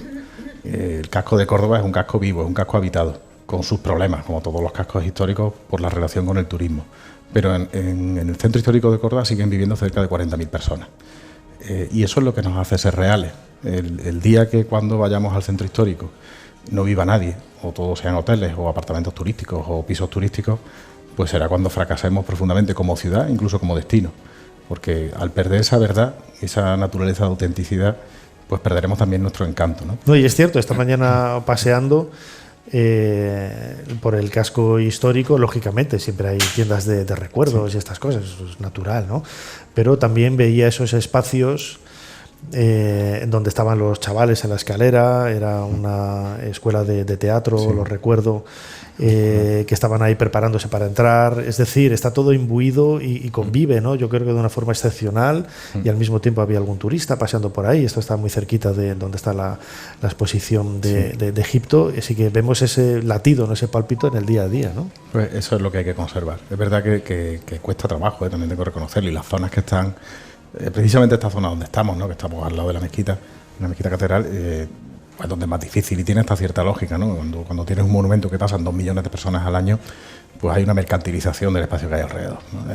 El casco de Córdoba es un casco vivo, es un casco habitado, con sus problemas, como todos los cascos históricos, por la relación con el turismo. Pero en el centro histórico de Córdoba siguen viviendo cerca de 40.000 personas. Y eso es lo que nos hace ser reales. El día que cuando vayamos al centro histórico no viva nadie, o todos sean hoteles o apartamentos turísticos o pisos turísticos, pues será cuando fracasemos profundamente como ciudad, incluso como destino. Porque al perder esa verdad, esa naturaleza de autenticidad, pues perderemos también nuestro encanto, ¿no? No, y es cierto, esta mañana paseando por el casco histórico, lógicamente siempre hay tiendas de recuerdos y estas cosas, eso es natural, ¿no? Pero también veía esos espacios donde estaban los chavales en la escalera, era una escuela de teatro, lo recuerdo, que estaban ahí preparándose para entrar, es decir, está todo imbuido y convive, ¿no? Yo creo que de una forma excepcional, y al mismo tiempo había algún turista paseando por ahí. Esto está muy cerquita de donde está la exposición de Egipto, así que vemos ese latido, ¿no? Ese pálpito en el día a día, ¿no? Pues eso es lo que hay que conservar. Es verdad que cuesta trabajo, también tengo que reconocerlo, y las zonas que están, precisamente esta zona donde estamos, ¿no? Que estamos al lado de la mezquita catedral, es donde es más difícil, y tiene esta cierta lógica, ¿no? Cuando tienes un monumento que pasan 2 millones de personas al año, pues hay una mercantilización del espacio que hay alrededor, ¿no?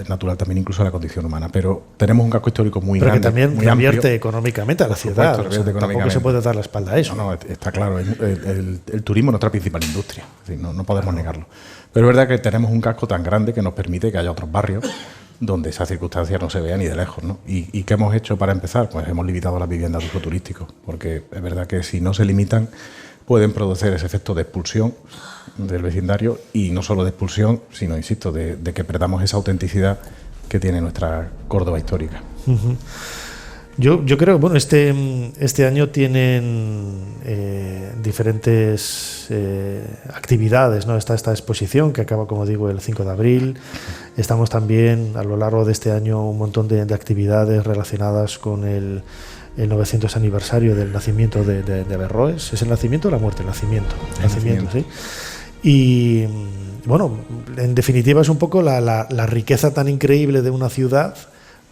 Es natural también incluso la condición humana, pero tenemos un casco histórico muy grande, pero que también muy revierte amplio, económicamente a la ciudad, tampoco se puede dar la espalda a eso. No, está claro, el turismo es nuestra principal industria, es decir, no podemos negarlo, pero es verdad que tenemos un casco tan grande que nos permite que haya otros barrios donde esa circunstancia no se vea ni de lejos, ¿no? ¿Y qué hemos hecho para empezar? Pues hemos limitado las viviendas de uso turístico, porque es verdad que si no se limitan pueden producir ese efecto de expulsión del vecindario, y no solo de expulsión, sino, insisto, de que perdamos esa autenticidad que tiene nuestra Córdoba histórica. Uh-huh. Yo creo que bueno, este año tienen diferentes actividades, ¿no? Está esta exposición que acaba, como digo, el 5 de abril. Estamos también a lo largo de este año un montón de actividades relacionadas con el 900 aniversario del nacimiento de Averroes. ¿Es el nacimiento o la muerte? El nacimiento, sí. Y bueno, en definitiva es un poco la riqueza tan increíble de una ciudad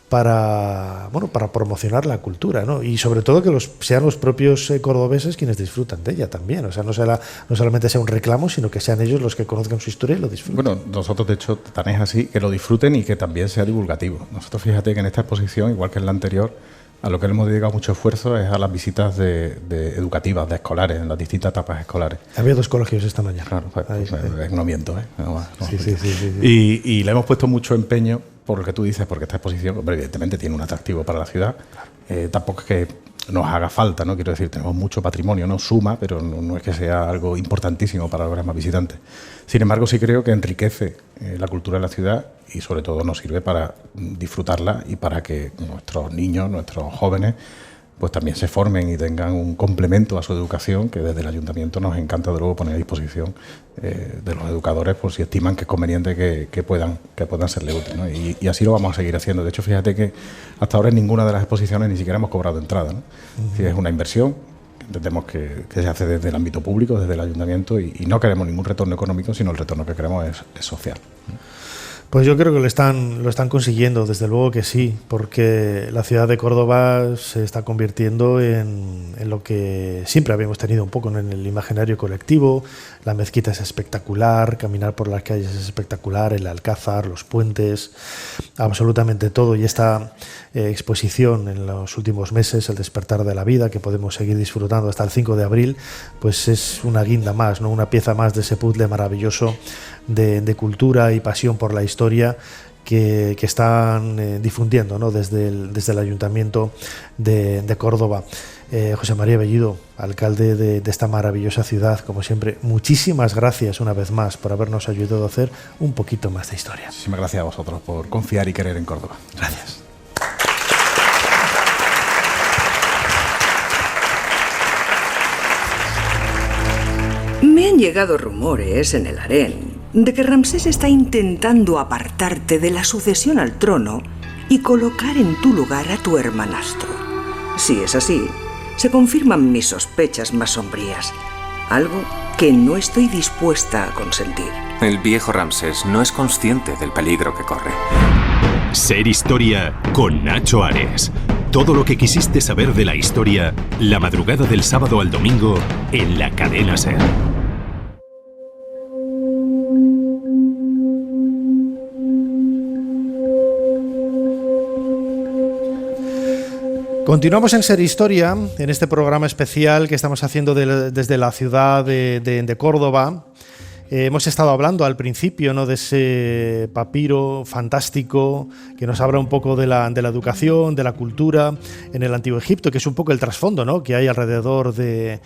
para promocionar la cultura, ¿no? Y sobre todo que sean los propios cordobeses quienes disfrutan de ella también. O sea, no solamente sea un reclamo, sino que sean ellos los que conozcan su historia y lo disfruten. Bueno, nosotros de hecho tan es así que lo disfruten y que también sea divulgativo. Nosotros, fíjate que en esta exposición, igual que en la anterior, a lo que le hemos dedicado mucho esfuerzo es a las visitas de educativas, de escolares, en las distintas etapas escolares. Había 2 colegios esta mañana. Claro, no miento, ¿eh? Sí. Y le hemos puesto mucho empeño por lo que tú dices, porque esta exposición, hombre, evidentemente tiene un atractivo para la ciudad. Tampoco es que nos haga falta, ¿no? Quiero decir, tenemos mucho patrimonio, no suma, pero no es que sea algo importantísimo para los más visitantes. Sin embargo, sí creo que enriquece la cultura de la ciudad, y sobre todo nos sirve para disfrutarla y para que nuestros niños, nuestros jóvenes, pues también se formen y tengan un complemento a su educación, que desde el ayuntamiento nos encanta de luego poner a disposición de los educadores por si estiman que es conveniente que puedan serle útil, ¿no? Y así lo vamos a seguir haciendo. De hecho, fíjate que hasta ahora en ninguna de las exposiciones ni siquiera hemos cobrado entrada, ¿no? Es una inversión que entendemos que se hace desde el ámbito público, desde el ayuntamiento, y no queremos ningún retorno económico, sino el retorno que queremos es social. Pues yo creo que lo están consiguiendo, desde luego que sí, porque la ciudad de Córdoba se está convirtiendo en lo que siempre habíamos tenido un poco, ¿no? En el imaginario colectivo. La mezquita es espectacular, caminar por las calles es espectacular, el Alcázar, los puentes, absolutamente todo. Y esta exposición en los últimos meses, El despertar de la vida, que podemos seguir disfrutando hasta el 5 de abril, pues es una guinda más, ¿no? Una pieza más de ese puzzle maravilloso de cultura y pasión por la historia que están difundiendo, ¿no? desde el Ayuntamiento de Córdoba. José María Bellido, alcalde de esta maravillosa ciudad, como siempre, muchísimas gracias una vez más por habernos ayudado a hacer un poquito más de historia. Muchísimas gracias a vosotros por confiar y querer en Córdoba. Gracias. Me han llegado rumores en el harén de que Ramsés está intentando apartarte de la sucesión al trono y colocar en tu lugar a tu hermanastro. Si es así, se confirman mis sospechas más sombrías, algo que no estoy dispuesta a consentir. El viejo Ramsés no es consciente del peligro que corre. Ser Historia con Nacho Ares. Todo lo que quisiste saber de la historia, la madrugada del sábado al domingo en la cadena SER. Continuamos en Ser Historia, en este programa especial que estamos haciendo desde la ciudad de Córdoba. Hemos estado hablando al principio, ¿no?, de ese papiro fantástico que nos habla un poco de la educación, de la cultura en el Antiguo Egipto, que es un poco el trasfondo, ¿no?, que hay alrededor de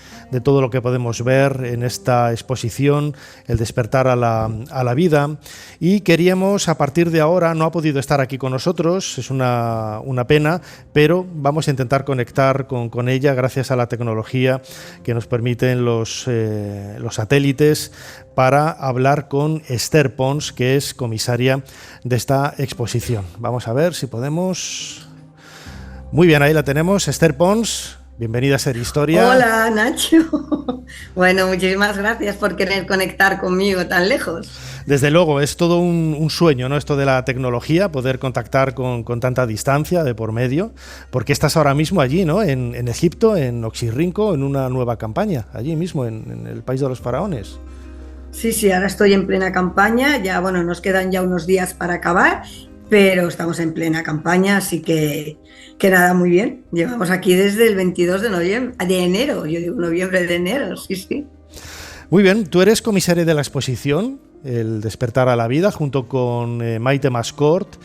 todo lo que podemos ver en esta exposición, el despertar a la vida. Y queríamos, a partir de ahora, no ha podido estar aquí con nosotros, es una pena, pero vamos a intentar conectar con ella gracias a la tecnología que nos permiten los satélites, para hablar con Esther Pons, que es comisaria de esta exposición. Vamos a ver si podemos... Muy bien, ahí la tenemos, Esther Pons. Bienvenida a Ser Historia. Hola, Nacho. Bueno, muchísimas gracias por querer conectar conmigo tan lejos. Desde luego, es todo un sueño, ¿no?, esto de la tecnología, poder contactar con tanta distancia de por medio, porque estás ahora mismo allí, ¿no?, en Egipto, en Oxirrinco, en una nueva campaña, allí mismo, en el país de los faraones. Sí, ahora estoy en plena campaña, ya bueno, nos quedan ya unos días para acabar, pero estamos en plena campaña, así que nada, muy bien. Llevamos aquí desde el 22 de enero, yo digo noviembre de enero, sí. Muy bien, tú eres comisaria de la exposición, El despertar a la vida, junto con Maite Mascort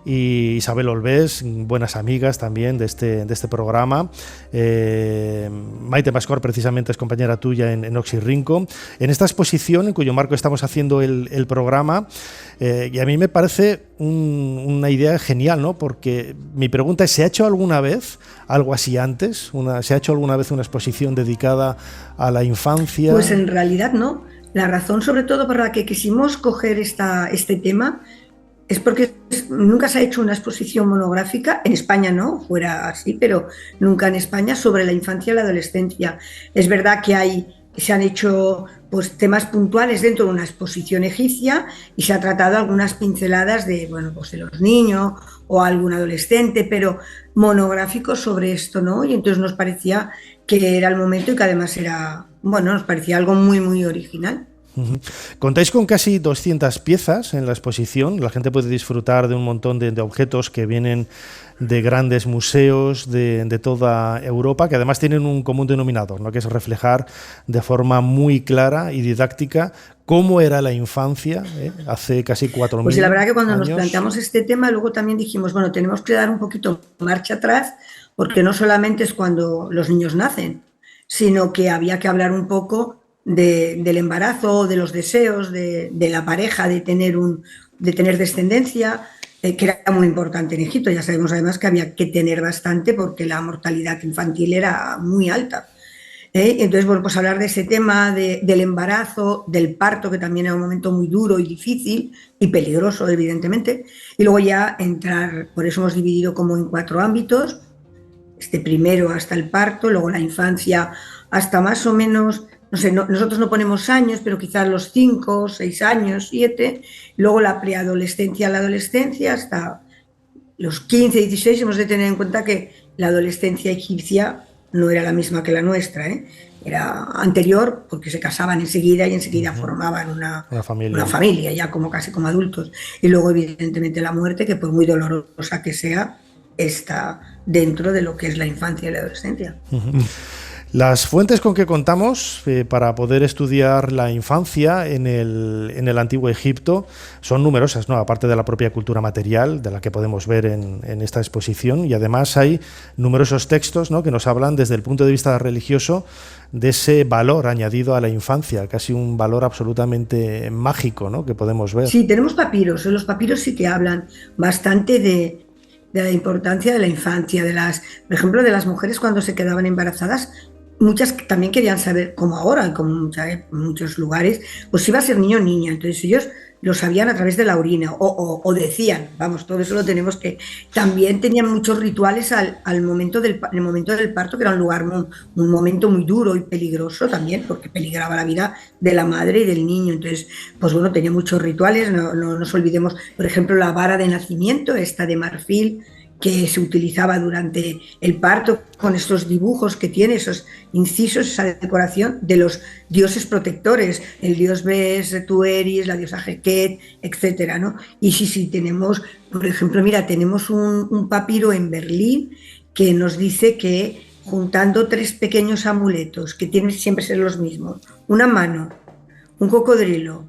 y Isabel Olvés, buenas amigas también de este programa. Maite Mascort precisamente es compañera tuya en Oxirrinco. En esta exposición, en cuyo marco estamos haciendo el programa, y a mí me parece una idea genial, ¿no?, porque mi pregunta es, ¿se ha hecho alguna vez algo así antes? ¿Se ha hecho alguna vez una exposición dedicada a la infancia? Pues en realidad no. La razón sobre todo por la que quisimos coger este tema es porque nunca se ha hecho una exposición monográfica, en España no, fuera así, pero nunca en España, sobre la infancia y la adolescencia. Es verdad que se han hecho pues temas puntuales dentro de una exposición egipcia y se ha tratado algunas pinceladas de los niños o algún adolescente, pero monográficos sobre esto, ¿no? Y entonces nos parecía que era el momento y que además nos parecía algo muy, muy original. Contáis con casi 200 piezas en la exposición. La gente puede disfrutar de un montón de objetos que vienen de grandes museos de toda Europa, que además tienen un común denominador, ¿no?, que es reflejar de forma muy clara y didáctica cómo era la infancia hace casi 4.000 años. Pues la verdad que cuando nos planteamos este tema, luego también dijimos, tenemos que dar un poquito marcha atrás, porque no solamente es cuando los niños nacen, sino que había que hablar un poco del embarazo, de los deseos de la pareja, de tener descendencia, que era muy importante en Egipto. Ya sabemos además que había que tener bastante porque la mortalidad infantil era muy alta. Entonces, pues hablar de ese tema, del embarazo, del parto, que también era un momento muy duro y difícil y peligroso, evidentemente, y luego ya entrar, por eso hemos dividido como en 4 ámbitos, primero hasta el parto, luego la infancia hasta más o menos... nosotros no ponemos años, pero quizás los 5, 6 años, 7, luego la preadolescencia, la adolescencia, hasta los 15, 16, hemos de tener en cuenta que la adolescencia egipcia no era la misma que la nuestra, era anterior porque se casaban enseguida y enseguida formaban una familia, ya casi como adultos, y luego evidentemente la muerte, que por muy dolorosa que sea, está dentro de lo que es la infancia y la adolescencia. Las fuentes con que contamos para poder estudiar la infancia en el Antiguo Egipto son numerosas, ¿no?, aparte de la propia cultura material de la que podemos ver en esta exposición, y además hay numerosos textos, ¿no?, que nos hablan desde el punto de vista religioso de ese valor añadido a la infancia, casi un valor absolutamente mágico, ¿no?, que podemos ver. Sí, tenemos papiros. Los papiros sí que hablan bastante de la importancia de la infancia, por ejemplo, de las mujeres cuando se quedaban embarazadas. Muchas también querían saber, como ahora, como en muchos lugares, pues si iba a ser niño o niña. Entonces ellos lo sabían a través de la orina o decían, todo eso lo tenemos que... También tenían muchos rituales en el momento del parto, que era un momento muy duro y peligroso también, porque peligraba la vida de la madre y del niño. Entonces, tenía muchos rituales. No nos olvidemos, por ejemplo, la vara de nacimiento, esta de marfil, que se utilizaba durante el parto, con estos dibujos que tiene, esos incisos, esa decoración de los dioses protectores, el dios Bes, Tueris, la diosa Heket, etcétera, ¿no? Y sí, tenemos, por ejemplo, tenemos un papiro en Berlín que nos dice que juntando 3 pequeños amuletos, que tienen siempre ser los mismos, una mano, un cocodrilo,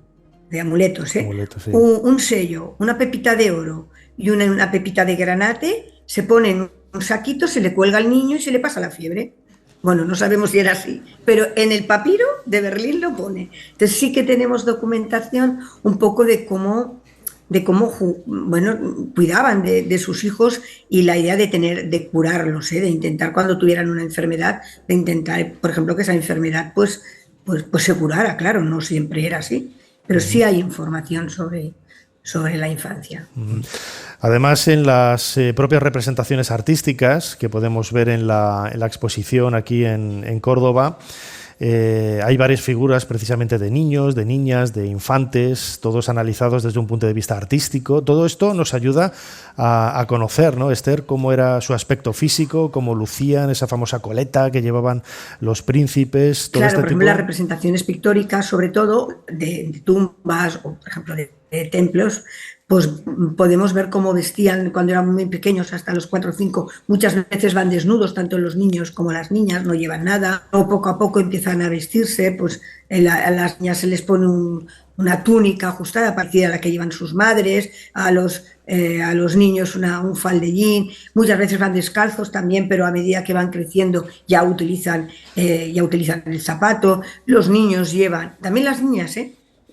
de amuletos, sí. Un sello, una pepita de oro y una pepita de granate, se pone en un saquito, se le cuelga al niño y se le pasa la fiebre. Bueno, no sabemos si era así, pero en el papiro de Berlín lo pone. Entonces sí que tenemos documentación un poco de cómo cuidaban de sus hijos, y la idea de curarlos, de intentar cuando tuvieran una enfermedad, de intentar, por ejemplo, que esa enfermedad pues se curara. Claro, no siempre era así, pero sí hay información sobre la infancia. Además, en las propias representaciones artísticas que podemos ver en la exposición aquí en Córdoba, hay varias figuras precisamente de niños, de niñas, de infantes, todos analizados desde un punto de vista artístico. Todo esto nos ayuda a conocer, ¿no, Esther, cómo era su aspecto físico, cómo lucían esa famosa coleta que llevaban los príncipes? Todo claro, por ejemplo, las representaciones pictóricas, sobre todo de tumbas o, por ejemplo, de templos, pues podemos ver cómo vestían cuando eran muy pequeños, hasta los 4 o 5, muchas veces van desnudos, tanto los niños como las niñas, no llevan nada, o poco a poco empiezan a vestirse, pues a las niñas se les pone una túnica ajustada, parecida a la que llevan sus madres, a los niños un faldellín, muchas veces van descalzos también, pero a medida que van creciendo ya utilizan el zapato. Los niños llevan, también las niñas,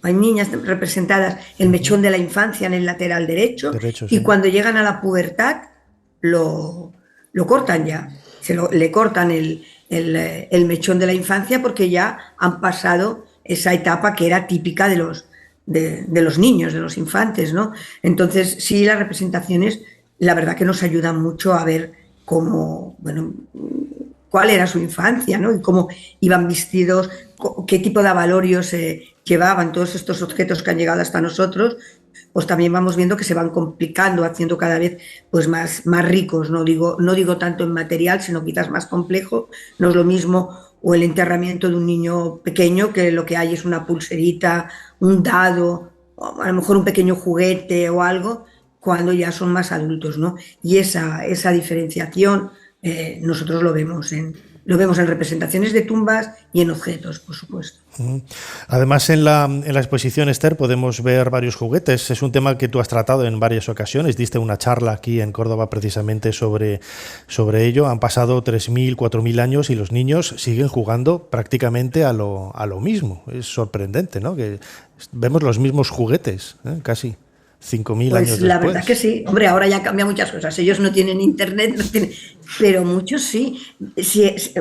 hay niñas representadas el mechón de la infancia en el lateral derecho sí. Y cuando llegan a la pubertad lo cortan ya, le cortan el mechón de la infancia, porque ya han pasado esa etapa que era típica de los niños, de los infantes, ¿no? Entonces sí, las representaciones la verdad que nos ayudan mucho a ver cuál era su infancia, ¿no? Y cómo iban vestidos, qué tipo de avalorios llevaban. Todos estos objetos que han llegado hasta nosotros, pues también vamos viendo que se van complicando, haciendo cada vez pues más ricos. No digo tanto en material, sino quizás más complejo. No es lo mismo o el enterramiento de un niño pequeño, que lo que hay es una pulserita, un dado, o a lo mejor un pequeño juguete o algo, cuando ya son más adultos, ¿no? Y esa diferenciación nosotros lo vemos en representaciones de tumbas y en objetos, por supuesto. Además, en la exposición, Esther, podemos ver varios juguetes. Es un tema que tú has tratado en varias ocasiones. Diste una charla aquí en Córdoba precisamente sobre ello. Han pasado 3.000, 4.000 años y los niños siguen jugando prácticamente a lo mismo. Es sorprendente, ¿no? Que vemos los mismos juguetes, casi 5.000 años después. La verdad que sí. Hombre, ahora ya cambia muchas cosas. Ellos no tienen internet, pero muchos sí.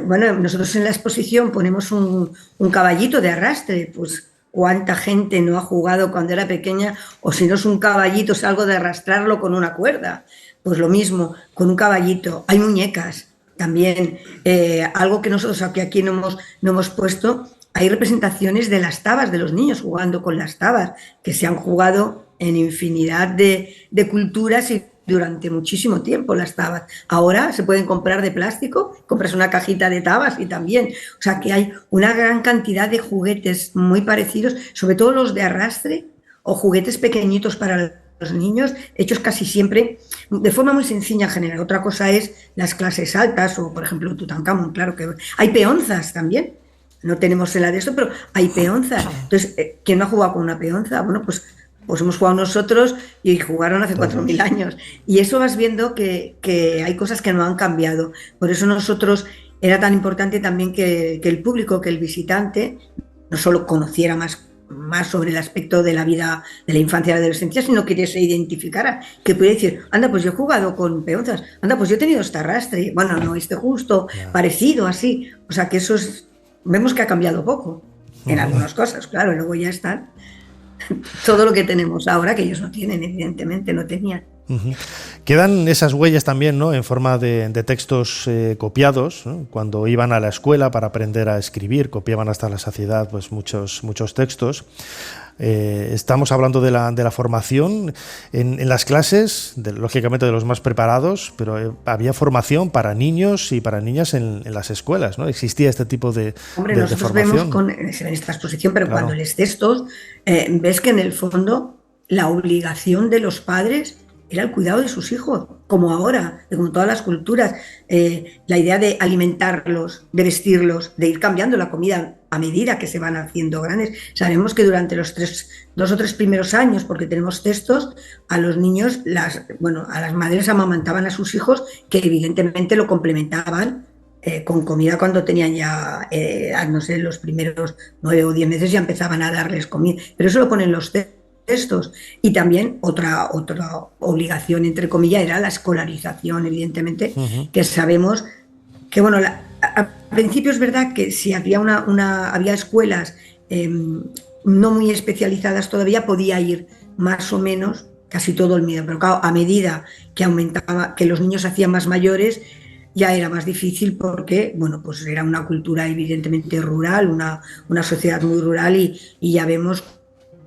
Bueno, nosotros en la exposición ponemos un caballito de arrastre. Pues cuánta gente no ha jugado cuando era pequeña, o si no es un caballito, es algo de arrastrarlo con una cuerda. Pues lo mismo, con un caballito. Hay muñecas también. Algo que nosotros aquí no hemos puesto, hay representaciones de las tabas, de los niños jugando con las tabas, que se han jugado en infinidad de culturas y durante muchísimo tiempo las tabas. Ahora se pueden comprar de plástico, compras una cajita de tabas y también. O sea que hay una gran cantidad de juguetes muy parecidos, sobre todo los de arrastre o juguetes pequeñitos para los niños, hechos casi siempre de forma muy sencilla en general. Otra cosa es las clases altas o, por ejemplo, Tutankamón. Claro que hay peonzas también. No tenemos la de esto, pero hay peonzas. Entonces, ¿quién no ha jugado con una peonza? Bueno, pues hemos jugado nosotros y jugaron hace 4.000 años. Y eso vas viendo que hay cosas que no han cambiado. Por eso nosotros era tan importante también que el público, que el visitante, no solo conociera más sobre el aspecto de la vida, de la infancia y la adolescencia, sino que se identificara, que pudiera decir, anda, pues yo he jugado con peonzas, anda, pues yo he tenido este arrastre, bueno, no justo, parecido, así. O sea que eso vemos que ha cambiado poco en algunas cosas, claro, luego ya están todo lo que tenemos ahora, que ellos no tienen, evidentemente, no tenían. Quedan esas huellas también, ¿no?, en forma de textos copiados, ¿no? Cuando iban a la escuela para aprender a escribir, copiaban hasta la saciedad pues muchos textos. Estamos hablando de la formación en las clases, lógicamente de los más preparados, pero había formación para niños y para niñas en las escuelas, ¿no? Existía este tipo de nosotros formación. Vemos en esta exposición, pero claro, cuando lees textos, ves que en el fondo la obligación de los padres era el cuidado de sus hijos, como ahora, como todas las culturas. La idea de alimentarlos, de vestirlos, de ir cambiando la comida a medida que se van haciendo grandes. Sabemos que durante los 2 o 3 primeros años, porque tenemos textos, a los niños, a las madres amamantaban a sus hijos, que evidentemente lo complementaban con comida cuando tenían ya, no sé, los primeros 9 o 10 meses ya empezaban a darles comida. Pero eso lo ponen los textos. Y también otra obligación, entre comillas, era la escolarización, evidentemente, que sabemos que, bueno, al principio es verdad que si había había escuelas no muy especializadas todavía, podía ir más o menos casi todo el mundo, pero claro, a medida que aumentaba, que los niños se hacían más mayores, ya era más difícil porque, bueno, pues era una cultura evidentemente rural, una sociedad muy rural, y ya vemos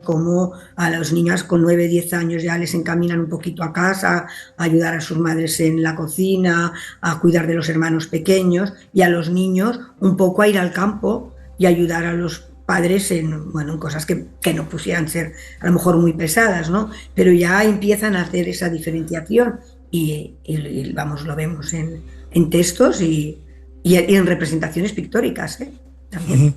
cómo a las niñas con 9, 10 años ya les encaminan un poquito a casa, a ayudar a sus madres en la cocina, a cuidar de los hermanos pequeños, y a los niños un poco a ir al campo y ayudar a los padres en cosas que no pusieran ser a lo mejor muy pesadas, ¿no? Pero ya empiezan a hacer esa diferenciación y vamos, lo vemos en textos y en representaciones pictóricas, también.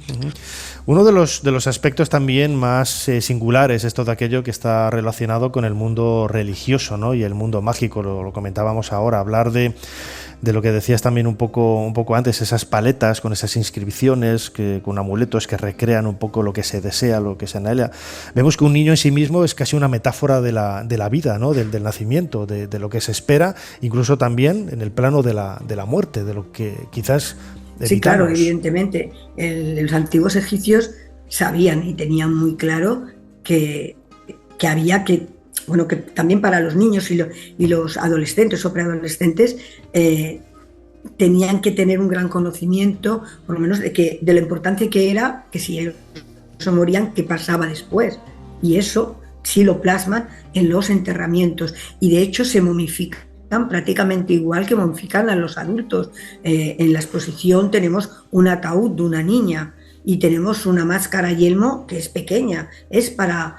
Uno de los aspectos también más singulares es todo aquello que está relacionado con el mundo religioso, ¿no? Y el mundo mágico, lo comentábamos ahora, hablar de lo que decías también un poco antes, esas paletas con esas inscripciones, con amuletos que recrean un poco lo que se desea, lo que se anhela. Vemos que un niño en sí mismo es casi una metáfora de la vida, ¿no? Del nacimiento, de lo que se espera, incluso también en el plano de la muerte, de lo que quizás evitamos. Sí, claro, evidentemente. Los antiguos egipcios sabían y tenían muy claro que había que también para los niños y los adolescentes o preadolescentes tenían que tener un gran conocimiento, por lo menos de lo importante que era que si ellos se morían, qué pasaba después. Y eso sí lo plasman en los enterramientos, y de hecho se momifican prácticamente igual que momifican a los adultos. En la exposición tenemos un ataúd de una niña y tenemos una máscara yelmo que es pequeña, es para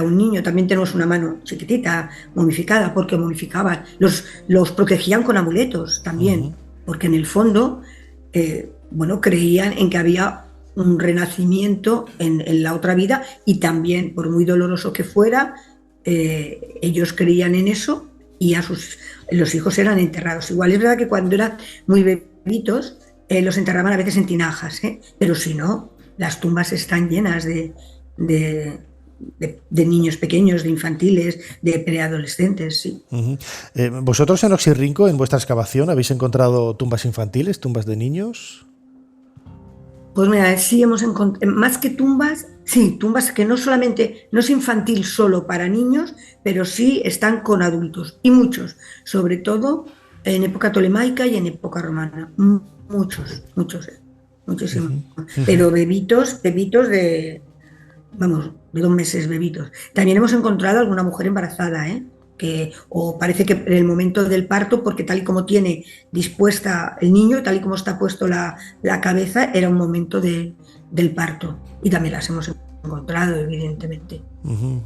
un niño. También tenemos una mano chiquitita momificada, porque momificaban, los protegían con amuletos también, porque en el fondo creían en que había un renacimiento en la otra vida, y también, por muy doloroso que fuera, ellos creían en eso, y los hijos eran enterrados. Igual es verdad que cuando eran muy bebitos los enterraban a veces en tinajas, pero si no, las tumbas están llenas de niños pequeños, de infantiles, de preadolescentes, sí. ¿Vosotros en Oxirrinco, en vuestra excavación, habéis encontrado tumbas infantiles, tumbas de niños? Pues mira, sí hemos encontrado, más que tumbas, sí, tumbas que no es infantil solo para niños, pero sí están con adultos, y muchos, sobre todo en época tolemaica y en época romana, muchísimos, pero bebitos de 2 meses bebitos. También hemos encontrado alguna mujer embarazada, o parece que en el momento del parto, porque tal y como tiene dispuesta el niño, tal y como está puesto la cabeza, era un momento del parto, y también las hemos encontrado, evidentemente.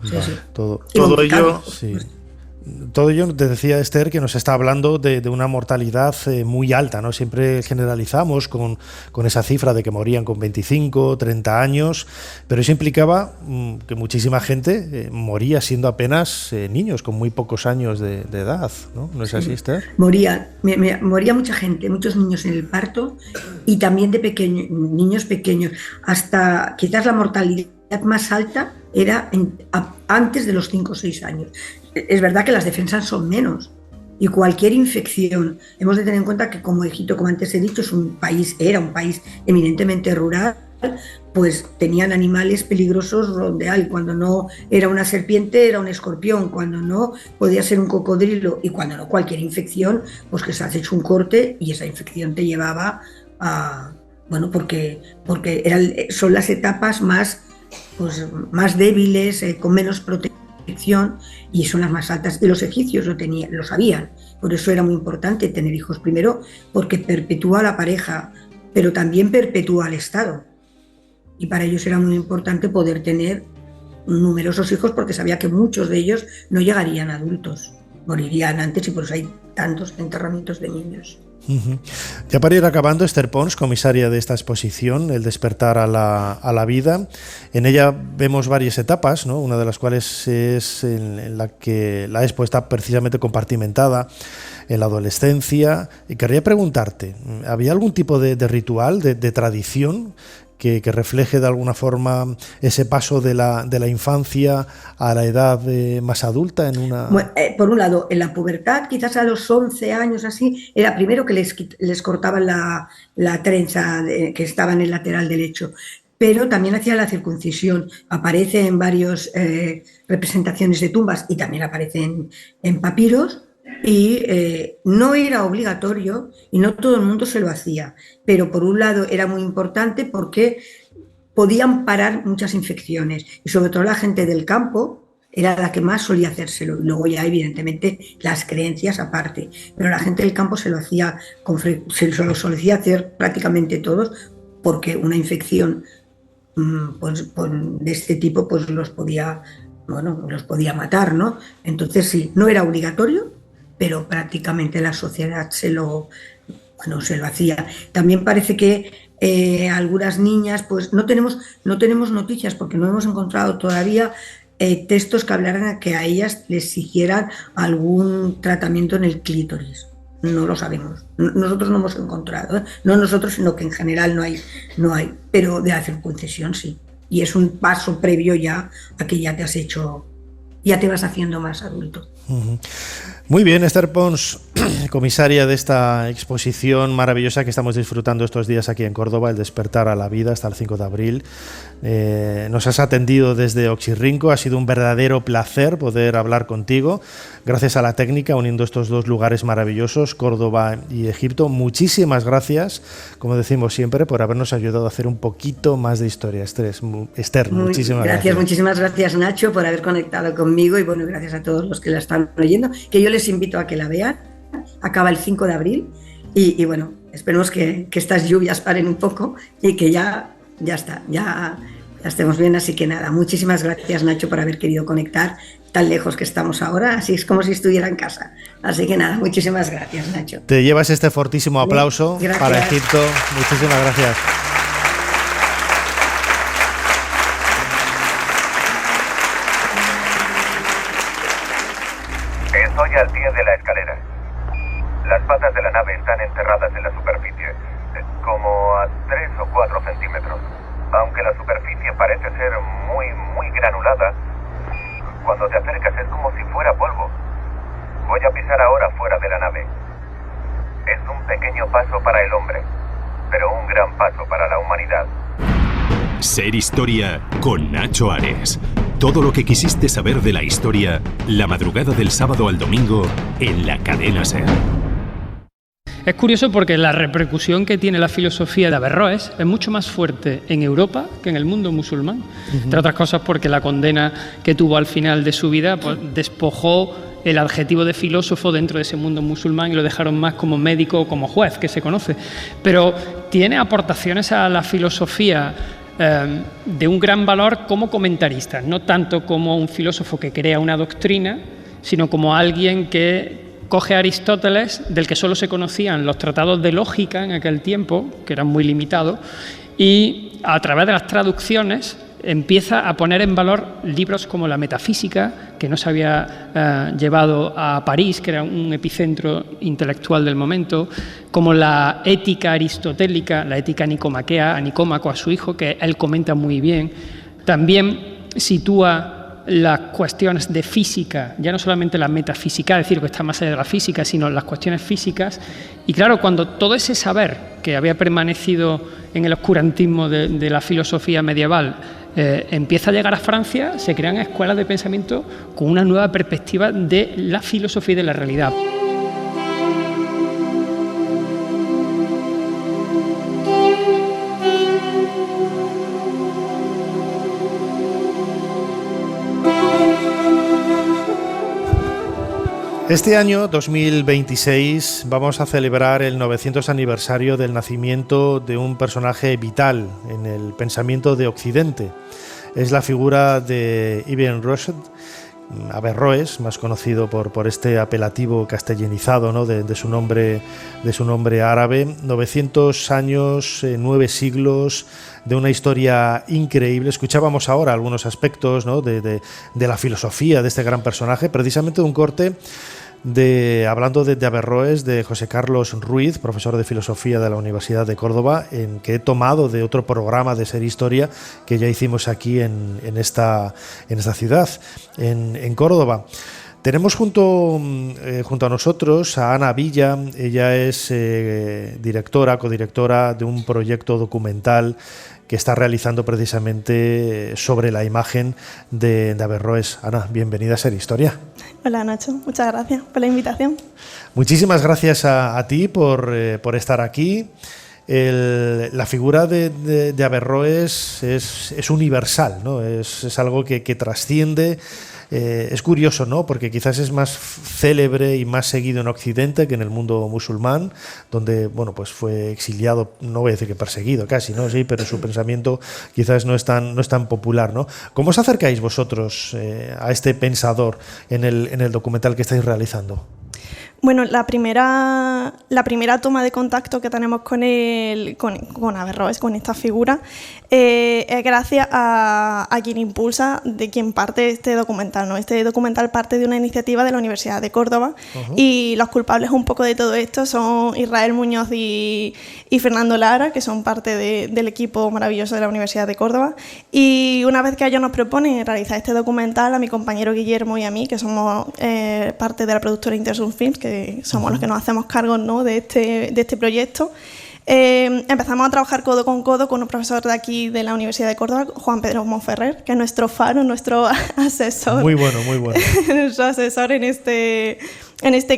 Sí. Todo ello, sí. Todo ello, te decía Esther, que nos está hablando de una mortalidad muy alta, ¿no? Siempre generalizamos con esa cifra de que morían con 25, 30 años, pero eso implicaba que muchísima gente moría siendo apenas niños, con muy pocos años de edad, ¿no? ¿No es así, Esther? Moría mucha gente, muchos niños en el parto, y también de niños pequeños. Hasta quizás la mortalidad más alta era antes de los 5 o 6 años. Es verdad que las defensas son menos, y cualquier infección, hemos de tener en cuenta que como Egipto, como antes he dicho, era un país eminentemente rural, pues tenían animales peligrosos rondeal. Cuando no era una serpiente, era un escorpión; cuando no, podía ser un cocodrilo; y cuando no, cualquier infección, pues que se has hecho un corte y esa infección te llevaba a... porque son las etapas más débiles, con menos protección, y son las más altas. Y los egipcios lo sabían, por eso era muy importante tener hijos, primero porque perpetúa la pareja, pero también perpetúa el Estado, y para ellos era muy importante poder tener numerosos hijos, porque sabía que muchos de ellos no llegarían a adultos. morirían antes y por eso hay tantos enterramientos de niños. Ya para ir acabando, Esther Pons, comisaria de esta exposición, El despertar a la vida. En ella vemos varias etapas, ¿no? Una de las cuales es en la que la expo está precisamente compartimentada en la adolescencia. Y querría preguntarte, ¿había algún tipo de ritual, de tradición que refleje de alguna forma ese paso de la infancia a la edad más adulta? Bueno, por un lado, en la pubertad, quizás a los 11 años así, era primero que les cortaban la trenza que estaba en el lateral derecho, pero también hacía la circuncisión. Aparece en varias representaciones de tumbas y también aparece en papiros. Y no era obligatorio y no todo el mundo se lo hacía, pero por un lado era muy importante porque podían parar muchas infecciones y sobre todo la gente del campo era la que más solía hacérselo. Luego ya evidentemente las creencias aparte, pero la gente del campo se lo solía hacer prácticamente todos porque una infección de este tipo pues los podía matar, ¿no? Entonces sí, no era obligatorio, pero prácticamente la sociedad se lo hacía. También parece que algunas niñas, pues no tenemos noticias porque no hemos encontrado todavía textos que hablaran a que a ellas les hicieran algún tratamiento en el clítoris. No lo sabemos. Nosotros no hemos encontrado, ¿eh? No nosotros, sino que en general no hay, pero de la circuncisión sí. Y es un paso previo ya a que ya te vas haciendo más adulto. Muy bien, Esther Pons, comisaria de esta exposición maravillosa que estamos disfrutando estos días aquí en Córdoba, El despertar a la vida, hasta el 5 de abril. Nos has atendido desde Oxirrinco, ha sido un verdadero placer poder hablar contigo, gracias a la técnica, uniendo estos dos lugares maravillosos, Córdoba y Egipto. Muchísimas gracias, como decimos siempre, por habernos ayudado a hacer un poquito más de historia. Esther, muchísimas gracias. Muchísimas gracias, Nacho, por haber conectado conmigo y bueno, gracias a todos los que la están oyendo, que yo les invito a que la vean. Acaba el 5 de abril y bueno, esperemos que estas lluvias paren un poco y que ya estemos bien. Así que nada, muchísimas gracias, Nacho, por haber querido conectar tan lejos que estamos ahora, así es como si estuviera en casa. Así que nada, muchísimas gracias, Nacho. Te llevas este fortísimo aplauso para Egipto. Muchísimas gracias. Estoy al pie de la escalera. Las patas de la nave están enterradas en la superficie, como a 3 o 4 centímetros. Aunque la superficie parece ser muy, muy granulada, cuando te acercas es como si fuera polvo. Voy a pisar ahora fuera de la nave. Es un pequeño paso para el hombre, pero un gran paso para la humanidad. Ser Historia con Nacho Ares. Todo lo que quisiste saber de la historia, la madrugada del sábado al domingo en la cadena SER. Es curioso porque la repercusión que tiene la filosofía de Averroes es mucho más fuerte en Europa que en el mundo musulmán. Entre otras cosas porque la condena que tuvo al final de su vida pues, despojó el adjetivo de filósofo dentro de ese mundo musulmán y lo dejaron más como médico o como juez, que se conoce. Pero tiene aportaciones a la filosofía de un gran valor como comentarista, no tanto como un filósofo que crea una doctrina, sino como alguien que coge a Aristóteles, del que solo se conocían los tratados de lógica en aquel tiempo, que eran muy limitados, y a través de las traducciones empieza a poner en valor libros como la metafísica, que no se había llevado a París, que era un epicentro intelectual del momento, como la ética aristotélica, la ética nicomaquea, a Nicómaco, a su hijo, que él comenta muy bien. También sitúa las cuestiones de física, ya no solamente la metafísica, es decir, que está más allá de la física, sino las cuestiones físicas. Y claro, cuando todo ese saber que había permanecido en el oscurantismo de la filosofía medieval empieza a llegar a Francia, se crean escuelas de pensamiento con una nueva perspectiva de la filosofía y de la realidad. Este año 2026 vamos a celebrar el 900 aniversario del nacimiento de un personaje vital en el pensamiento de Occidente. Es la figura de Ibn Rushd, Averroes, más conocido por este apelativo castellanizado, ¿no? de su nombre árabe. 900 años, 9 siglos de una historia increíble. Escuchábamos ahora algunos aspectos, ¿no? de la filosofía de este gran personaje, precisamente de un corte hablando de Averroes, de José Carlos Ruiz, profesor de filosofía de la Universidad de Córdoba, que he tomado de otro programa de Ser Historia que ya hicimos aquí en esta ciudad, en Córdoba. Tenemos junto a nosotros a Ana Villa. Ella es codirectora de un proyecto documental que está realizando precisamente sobre la imagen de Averroes. Ana, bienvenida a Ser Historia. Hola Nacho, muchas gracias por la invitación. Muchísimas gracias a ti por estar aquí. La figura de Averroes es universal, ¿no? Es algo que trasciende. Es curioso, ¿no? Porque quizás es más célebre y más seguido en Occidente que en el mundo musulmán, donde, bueno, pues fue exiliado, no voy a decir que perseguido casi, ¿no? Sí, pero su pensamiento quizás no es tan popular, ¿no? ¿Cómo os acercáis vosotros a este pensador en el documental que estáis realizando? Bueno, la primera toma de contacto que tenemos con Averroes, con esta figura, es gracias a quien impulsa, de quien parte este documental, ¿no? Este documental parte de una iniciativa de la Universidad de Córdoba. Y los culpables un poco de todo esto son Israel Muñoz y Fernando Lara, que son parte del equipo maravilloso de la Universidad de Córdoba. Y una vez que ellos nos proponen realizar este documental, a mi compañero Guillermo y a mí, que somos parte de la productora Intersun Films, que somos los que nos hacemos cargo, ¿no? de este proyecto, empezamos a trabajar codo con codo con un profesor de aquí de la Universidad de Córdoba, Juan Pedro Monferrer, que es nuestro faro, nuestro asesor. Muy bueno. Nuestro asesor en este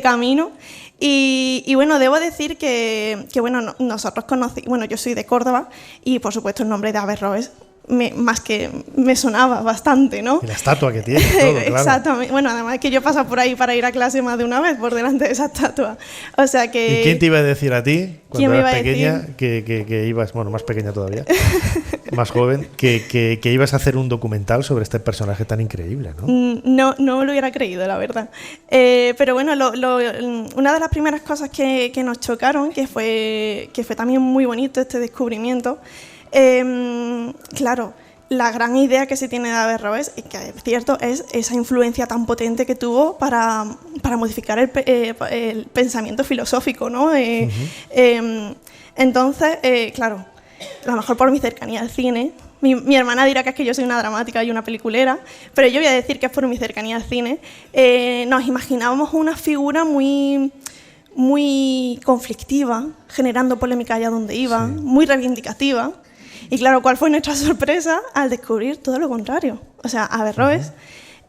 camino. Y bueno, debo decir que bueno, nosotros bueno, yo soy de Córdoba y por supuesto el nombre de Averroes más que me sonaba bastante, ¿no? Y la estatua que tiene, todo, claro. Exactamente. Bueno, además que yo paso por ahí para ir a clase más de una vez por delante de esa estatua. O sea que... ¿Y quién te iba a decir a ti cuando eras pequeña que ibas, bueno, más pequeña todavía, más joven, que ibas a hacer un documental sobre este personaje tan increíble, ¿no? No lo hubiera creído, la verdad. Pero bueno, una de las primeras cosas que nos chocaron, que fue también muy bonito este descubrimiento, claro, la gran idea que se tiene de Averroes, y que es cierto, es esa influencia tan potente que tuvo para modificar el pensamiento filosófico, ¿no? Entonces, claro, a lo mejor por mi cercanía al cine, mi hermana dirá que es que yo soy una dramática y una peliculera, pero yo voy a decir que es por mi cercanía al cine. Nos imaginábamos una figura muy conflictiva, generando polémica allá donde iba, muy reivindicativa. Y claro, ¿cuál fue nuestra sorpresa al descubrir todo lo contrario? O sea, Averroes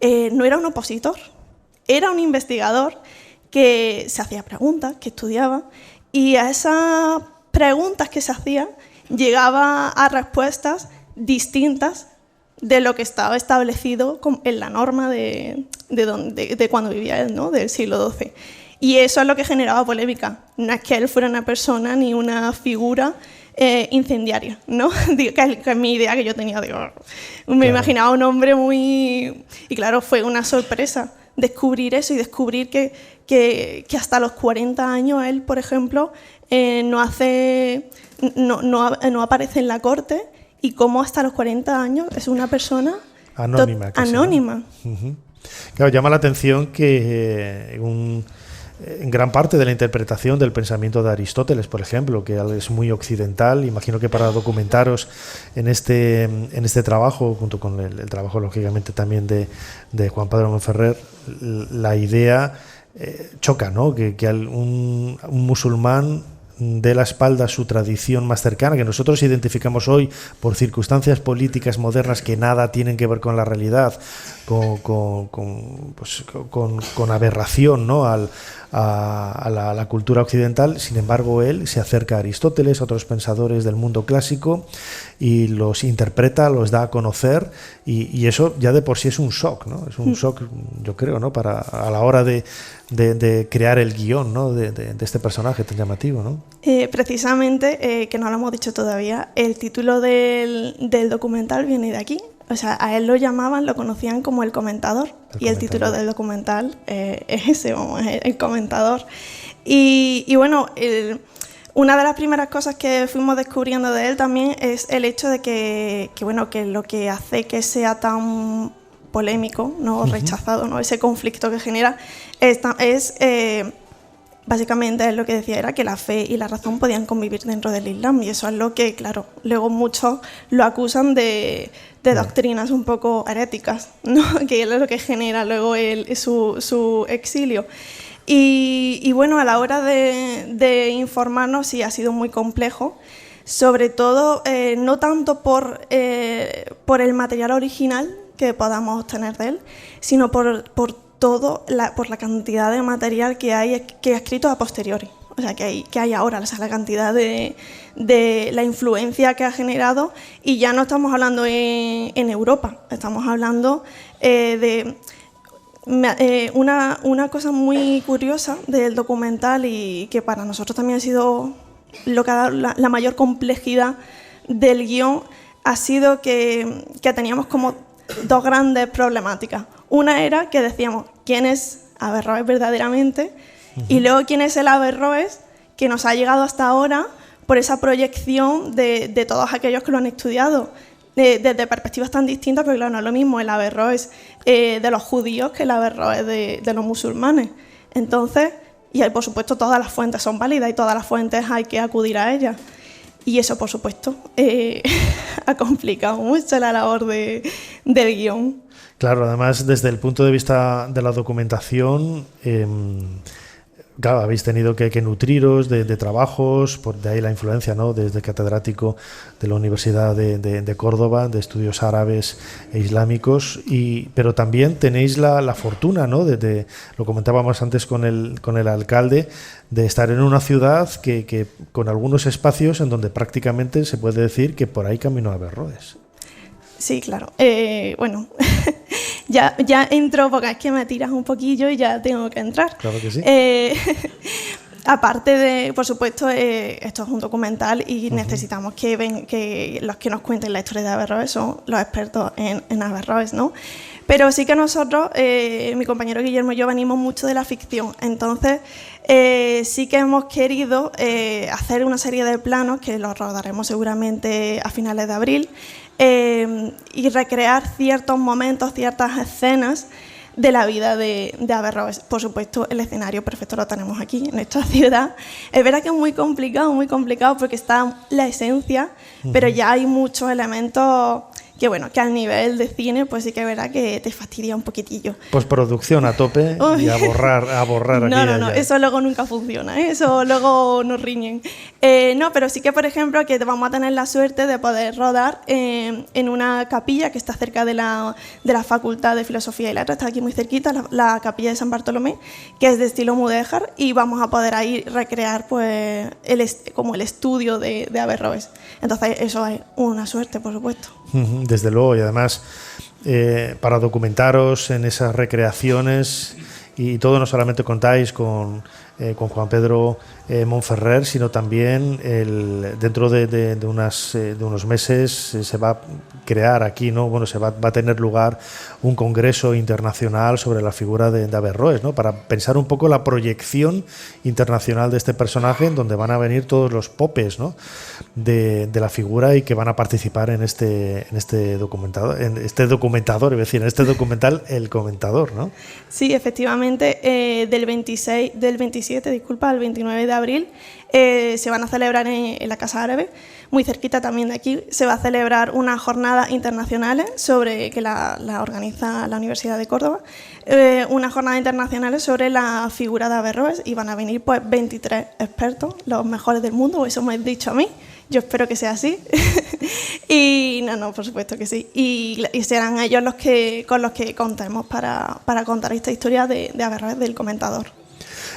no era un opositor, era un investigador que se hacía preguntas, que estudiaba, y a esas preguntas que se hacía llegaba a respuestas distintas de lo que estaba establecido en la norma de cuando vivía él, ¿no? Del siglo XII. Y eso es lo que generaba polémica. No es que él fuera una persona ni una figura incendiaria, ¿no? Que es mi idea que yo tenía. Me imaginaba un hombre muy... Y claro, fue una sorpresa descubrir eso y descubrir que hasta los 40 años él, por ejemplo, no aparece en la corte, y cómo hasta los 40 años es una persona anónima. ¿No? Claro, llama la atención que en gran parte de la interpretación del pensamiento de Aristóteles, por ejemplo, que es muy occidental, imagino que para documentaros en este trabajo, junto con el trabajo lógicamente también de Juan Pedro Monferrer, la idea choca, ¿no? Que un musulmán dé la espalda a su tradición más cercana, que nosotros identificamos hoy por circunstancias políticas modernas que nada tienen que ver con la realidad, con aberración, ¿no? a la cultura occidental. Sin embargo, él se acerca a Aristóteles, a otros pensadores del mundo clásico, y los interpreta, los da a conocer, y eso ya de por sí es un shock, ¿no? Es un shock, yo creo, ¿no? A la hora de crear el guión, ¿no? de este personaje tan llamativo, ¿no? Precisamente, que no lo hemos dicho todavía, el título del documental viene de aquí. O sea, a él lo conocían como el comentador. El título del documental es ese, es el comentador. Y bueno, una de las primeras cosas que fuimos descubriendo de él también es el hecho de que lo que hace que sea tan polémico, ¿no? Rechazado, ¿no? Ese conflicto que genera básicamente lo que decía era que la fe y la razón podían convivir dentro del Islam, y eso es lo que, claro, luego muchos lo acusan de doctrinas un poco heréticas, ¿no? Que es lo que genera luego su exilio. Y bueno, a la hora de informarnos sí ha sido muy complejo, sobre todo no tanto por el material original que podamos tener de él, sino por la cantidad de material que ha escrito a posteriori, o sea, que hay ahora, o sea, la cantidad de la influencia que ha generado, y ya no estamos hablando en Europa, estamos hablando de una cosa muy curiosa del documental, y que para nosotros también ha sido lo que ha dado la mayor complejidad del guión, ha sido que teníamos como dos grandes problemáticas. Una era que decíamos quién es Averroes verdaderamente, y luego quién es el Averroes que nos ha llegado hasta ahora por esa proyección de todos aquellos que lo han estudiado desde perspectivas tan distintas, pero claro, no es lo mismo el Averroes de los judíos que el Averroes de los musulmanes. Entonces, y por supuesto todas las fuentes son válidas y todas las fuentes hay que acudir a ellas. Y eso, por supuesto, ha complicado mucho la labor del guión. Claro, además, desde el punto de vista de la documentación, claro, habéis tenido que nutriros de trabajos, por de ahí la influencia, ¿no? Desde catedrático de la Universidad de Córdoba, de estudios árabes e islámicos, pero también tenéis la fortuna, ¿no? Lo comentábamos antes con el alcalde, de estar en una ciudad que con algunos espacios en donde prácticamente se puede decir que por ahí caminó Averroes. Sí, claro. Bueno, ya entro porque es que me tiras un poquillo y ya tengo que entrar. Claro que sí. Aparte de, por supuesto, esto es un documental y necesitamos que los que nos cuenten la historia de Averroes son los expertos en Averroes, ¿no? Pero sí que nosotros, mi compañero Guillermo y yo, venimos mucho de la ficción. Entonces, sí que hemos querido hacer una serie de planos que los rodaremos seguramente a finales de abril, y recrear ciertos momentos, ciertas escenas de la vida de Averroes. Por supuesto, el escenario perfecto lo tenemos aquí, en esta ciudad. Es verdad que es muy complicado porque está la esencia, pero ya hay muchos elementos que al nivel de cine, pues sí que es verdad que te fastidia un poquitillo. Pues producción a tope y a borrar aquí y allá. No, eso luego nunca funciona, ¿eh? Eso luego nos riñen. No, pero sí que, por ejemplo, que vamos a tener la suerte de poder rodar en una capilla que está cerca de la Facultad de Filosofía y Letras, está aquí muy cerquita, la capilla de San Bartolomé, que es de estilo mudéjar, y vamos a poder ahí recrear pues como el estudio de Averroes. Entonces eso es una suerte, por supuesto. Desde luego, y además para documentaros en esas recreaciones y todo, no solamente contáis con Juan Pedro Monferrer, sino también dentro de unos meses se va a crear aquí, ¿no? Bueno, va a tener lugar un congreso internacional sobre la figura de Averroes, ¿no? Para pensar un poco la proyección internacional de este personaje, en donde van a venir todos los popes, ¿no? de la figura, y que van a participar en este documental, El Comentador, ¿no? Sí, efectivamente, del 27 al 29 de abril se van a celebrar en la Casa Árabe, muy cerquita también de aquí. Se va a celebrar unas jornadas internacionales que la organiza la Universidad de Córdoba, unas jornadas internacionales sobre la figura de Averroes, y van a venir pues 23 expertos, los mejores del mundo, eso me han dicho a mí. Yo espero que sea así. Y no, por supuesto que sí. Y serán ellos con los que contemos para contar esta historia de Averroes, del Comentador.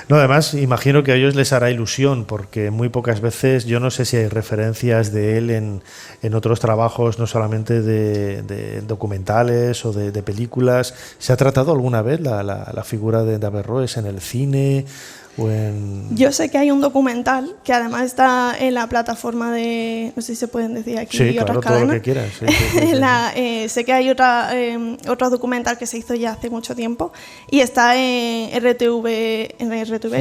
No, además, imagino que a ellos les hará ilusión, porque muy pocas veces, yo no sé si hay referencias de él en otros trabajos, no solamente de documentales o de películas. ¿Se ha tratado alguna vez la figura de Averroes en el cine Yo sé que hay un documental que además está en la plataforma de... No sé si se pueden decir aquí sí, otras claro, cadenas. Todo lo que quieras. Sí. Sé que hay otro documental que se hizo ya hace mucho tiempo y está en RTV,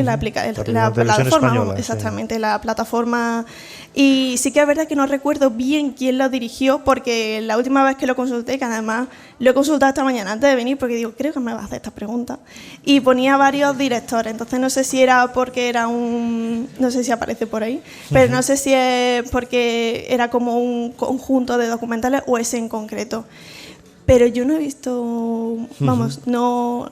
la plataforma, española, exactamente, la plataforma. Y sí que es verdad que no recuerdo bien quién lo dirigió, porque la última vez que lo consulté, que además lo he consultado esta mañana antes de venir, porque digo, creo que me va a hacer esta pregunta, y ponía varios directores, entonces no sé si era porque era no sé si aparece por ahí, pero no sé si es porque era como un conjunto de documentales o ese en concreto. Pero yo no he visto, vamos, no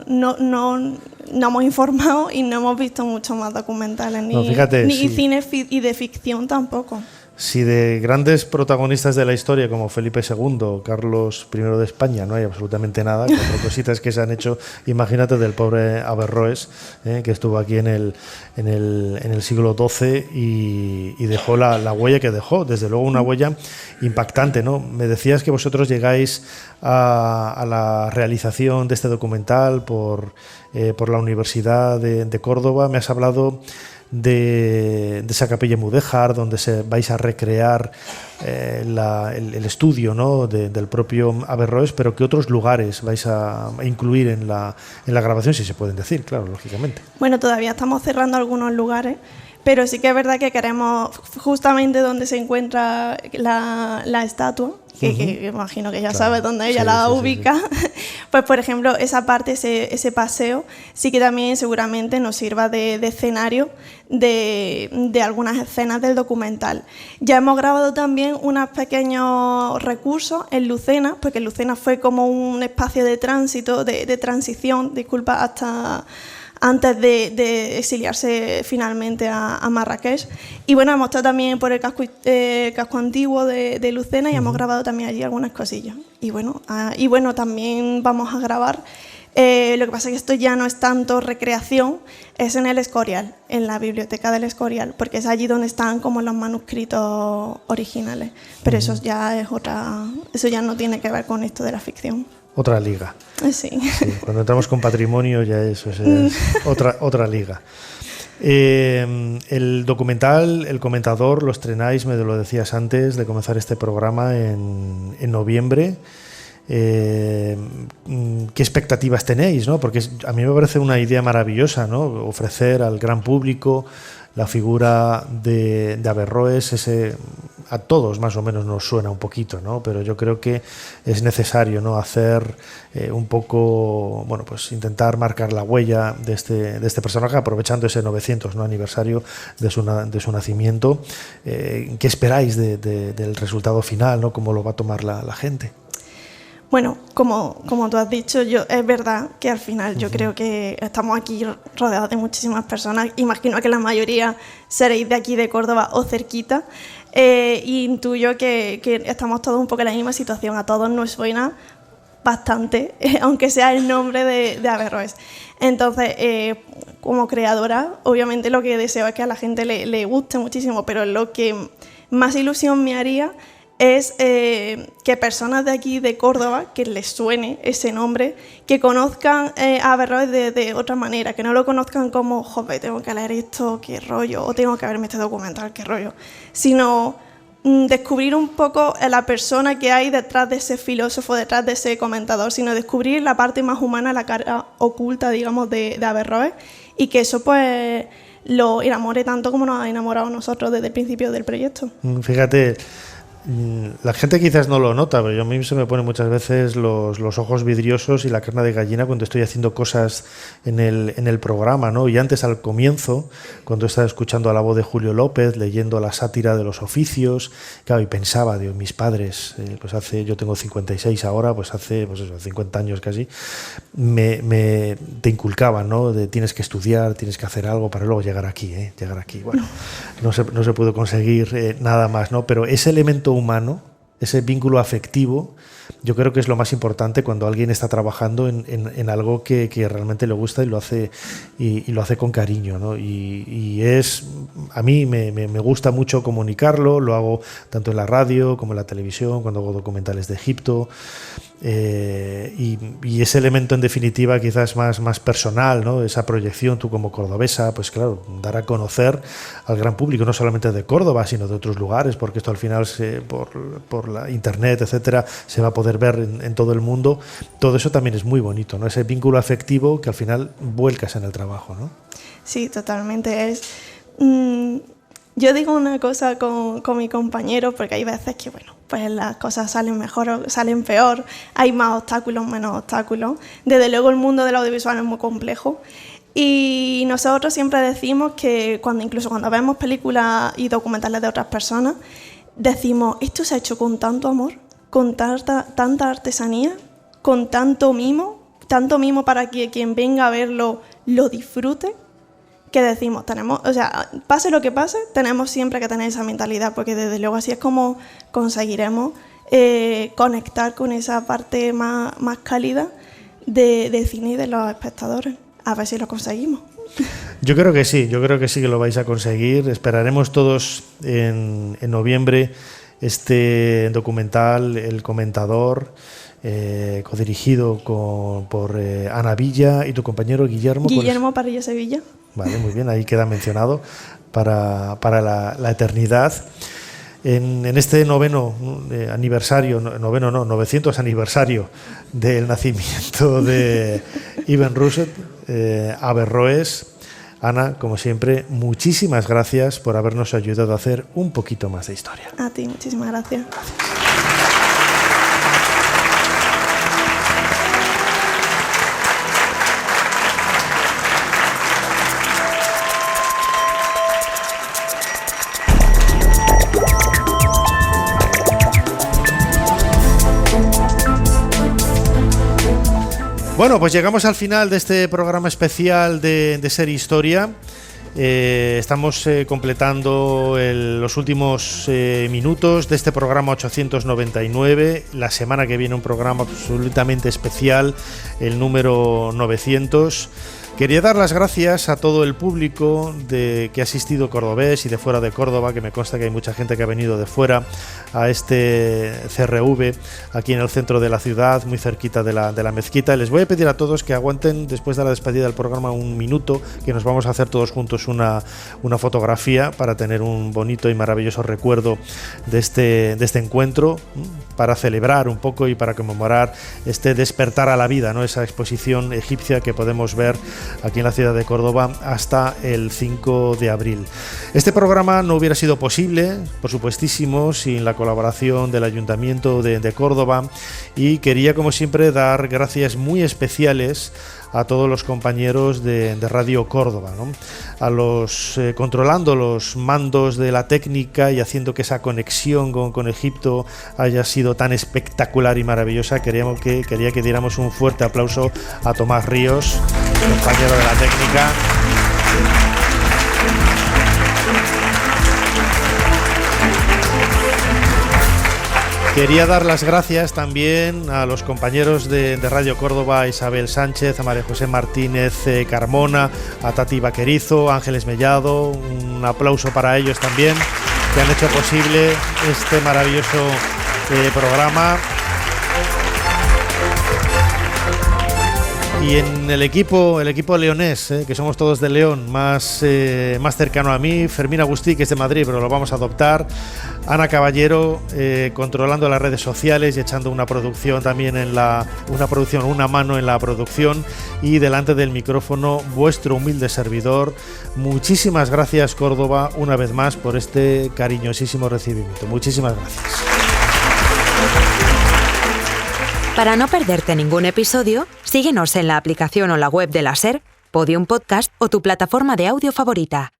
hemos informado y no hemos visto mucho más documentales, ni cine y de ficción tampoco. Si de grandes protagonistas de la historia como Felipe II o Carlos I de España no hay absolutamente nada, 4 cositas que se han hecho, imagínate del pobre Averroes, que estuvo aquí en el siglo XII y dejó la huella que dejó, desde luego una huella impactante, ¿no? Me decías que vosotros llegáis a la realización de este documental por la Universidad de Córdoba. Me has hablado de esa capilla mudéjar donde vais a recrear el estudio, ¿no?, del propio Averroes, pero ¿qué otros lugares vais a incluir en la grabación, si se pueden decir? Claro, lógicamente. Bueno, todavía estamos cerrando algunos lugares, pero sí que es verdad que queremos justamente donde se encuentra la estatua, que imagino que ya sabes dónde ella la ubica. Pues, por ejemplo, esa parte, ese paseo, sí que también seguramente nos sirva de escenario de algunas escenas del documental. Ya hemos grabado también unos pequeños recursos en Lucena, porque Lucena fue como un espacio de tránsito, de transición, hasta antes de exiliarse finalmente a Marrakech. Y bueno, hemos estado también por el casco antiguo de Lucena y hemos grabado también allí algunas cosillas. Y bueno, también vamos a grabar. Lo que pasa es que esto ya no es tanto recreación, es en el Escorial, en la biblioteca del Escorial, porque es allí donde están como los manuscritos originales. Pero eso ya es eso ya no tiene que ver con esto de la ficción. Otra liga. Sí. Cuando entramos con patrimonio ya eso es otra liga. El documental, El Comentador, lo estrenáis, me lo decías antes de comenzar este programa, en noviembre. ¿Qué expectativas tenéis, ¿no? Porque a mí me parece una idea maravillosa, ¿no?, ofrecer al gran público la figura de Averroes. A todos más o menos nos suena un poquito, ¿no?, pero yo creo que es necesario, ¿no?, hacer un poco, bueno, pues intentar marcar la huella de este personaje, aprovechando ese 900, ¿no?, aniversario de su nacimiento. ¿Qué esperáis del resultado final, ¿no?, cómo lo va a tomar la gente? Bueno, como tú has dicho, es verdad que al final yo creo que estamos aquí rodeados de muchísimas personas. Imagino que la mayoría seréis de aquí de Córdoba o cerquita. Y intuyo que estamos todos un poco en la misma situación. A todos nos suena bastante, aunque sea el nombre de Averroes. Entonces, como creadora, obviamente lo que deseo es que a la gente le guste muchísimo, pero lo que más ilusión me haría es que personas de aquí, de Córdoba, que les suene ese nombre, que conozcan a Averroes de otra manera, que no lo conozcan como, joder, tengo que leer esto, qué rollo, o tengo que verme este documental, qué rollo, sino descubrir un poco a la persona que hay detrás de ese filósofo, detrás de ese comentador, sino descubrir la parte más humana, la cara oculta, digamos, de Averroes, y que eso pues lo enamore tanto como nos ha enamorado a nosotros desde el principio del proyecto. Fíjate, la gente quizás no lo nota, pero yo a mí se me ponen muchas veces los ojos vidriosos y la carne de gallina cuando estoy haciendo cosas en el programa, ¿no? Y antes, al comienzo, cuando estaba escuchando a la voz de Julio López, leyendo la sátira de los oficios, claro, y pensaba, digo, mis padres, yo tengo 56 ahora, hace 50 años casi, te inculcaban, ¿no?, de tienes que estudiar, tienes que hacer algo para luego llegar aquí. Bueno, no se pudo conseguir nada más, ¿no? Pero ese elemento humano, ese vínculo afectivo, yo creo que es lo más importante cuando alguien está trabajando en algo que realmente le gusta y lo hace con cariño, ¿no? Y a mí me gusta mucho comunicarlo, lo hago tanto en la radio como en la televisión, cuando hago documentales de Egipto. y ese elemento en definitiva quizás más personal, ¿no? Esa proyección, tú como cordobesa, pues claro, dar a conocer al gran público, no solamente de Córdoba, sino de otros lugares, porque esto al final por la internet, etcétera, se va a poder ver en todo el mundo. Todo eso también es muy bonito, ¿no? Ese vínculo afectivo que al final vuelcas en el trabajo, ¿no? Sí, totalmente. Yo digo una cosa con mi compañero, porque hay veces que, bueno, pues las cosas salen mejor o salen peor, hay más obstáculos, menos obstáculos. Desde luego el mundo del audiovisual es muy complejo y nosotros siempre decimos que incluso cuando vemos películas y documentales de otras personas, decimos, esto se ha hecho con tanto amor, con tanta artesanía, con tanto mimo para que quien venga a verlo lo disfrute, que decimos, pase lo que pase, tenemos siempre que tener esa mentalidad, porque desde luego así es como conseguiremos conectar con esa parte más cálida de cine y de los espectadores. A ver si lo conseguimos. Yo creo que sí que lo vais a conseguir. Esperaremos todos en noviembre este documental, El Comentador, codirigido por Ana Villa y tu compañero Guillermo Parrilla Sevilla. Vale, muy bien, ahí queda mencionado para la eternidad. En este 900 aniversario del nacimiento de Ibn Rushd, Averroes. Ana, como siempre, muchísimas gracias por habernos ayudado a hacer un poquito más de historia. A ti, muchísimas gracias. Bueno, pues llegamos al final de este programa especial de Ser Historia. Estamos completando los últimos minutos de este programa 899. La semana que viene un programa absolutamente especial, el número 900. Quería dar las gracias a todo el público que ha asistido cordobés y de fuera de Córdoba, que me consta que hay mucha gente que ha venido de fuera a este CRV aquí en el centro de la ciudad, muy cerquita de la mezquita. Les voy a pedir a todos que aguanten después de la despedida del programa un minuto, que nos vamos a hacer todos juntos una fotografía para tener un bonito y maravilloso recuerdo de este encuentro, para celebrar un poco y para conmemorar este despertar a la vida, ¿no? Esa exposición egipcia que podemos ver aquí en la ciudad de Córdoba hasta el 5 de abril. Este programa no hubiera sido posible, por supuestísimo, sin la colaboración del Ayuntamiento de Córdoba, y quería, como siempre, dar gracias muy especiales a todos los compañeros de Radio Córdoba, ¿no? A los controlando los mandos de la técnica y haciendo que esa conexión con Egipto haya sido tan espectacular y maravillosa. Quería que diéramos un fuerte aplauso a Tomás Ríos, compañero de la técnica. Quería dar las gracias también a los compañeros de Radio Córdoba, a Isabel Sánchez, a María José Martínez Carmona, a Tati Vaquerizo, a Ángeles Mellado. Un aplauso para ellos también, que han hecho posible este maravilloso programa. Y en el equipo leonés, que somos todos de León, más cercano a mí, Fermín Agustí, que es de Madrid, pero lo vamos a adoptar, Ana Caballero, controlando las redes sociales y echando una mano en la producción, y delante del micrófono vuestro humilde servidor. Muchísimas gracias, Córdoba, una vez más por este cariñosísimo recibimiento. Muchísimas gracias. Para no perderte ningún episodio, síguenos en la aplicación o la web de la SER, Podium Podcast o tu plataforma de audio favorita.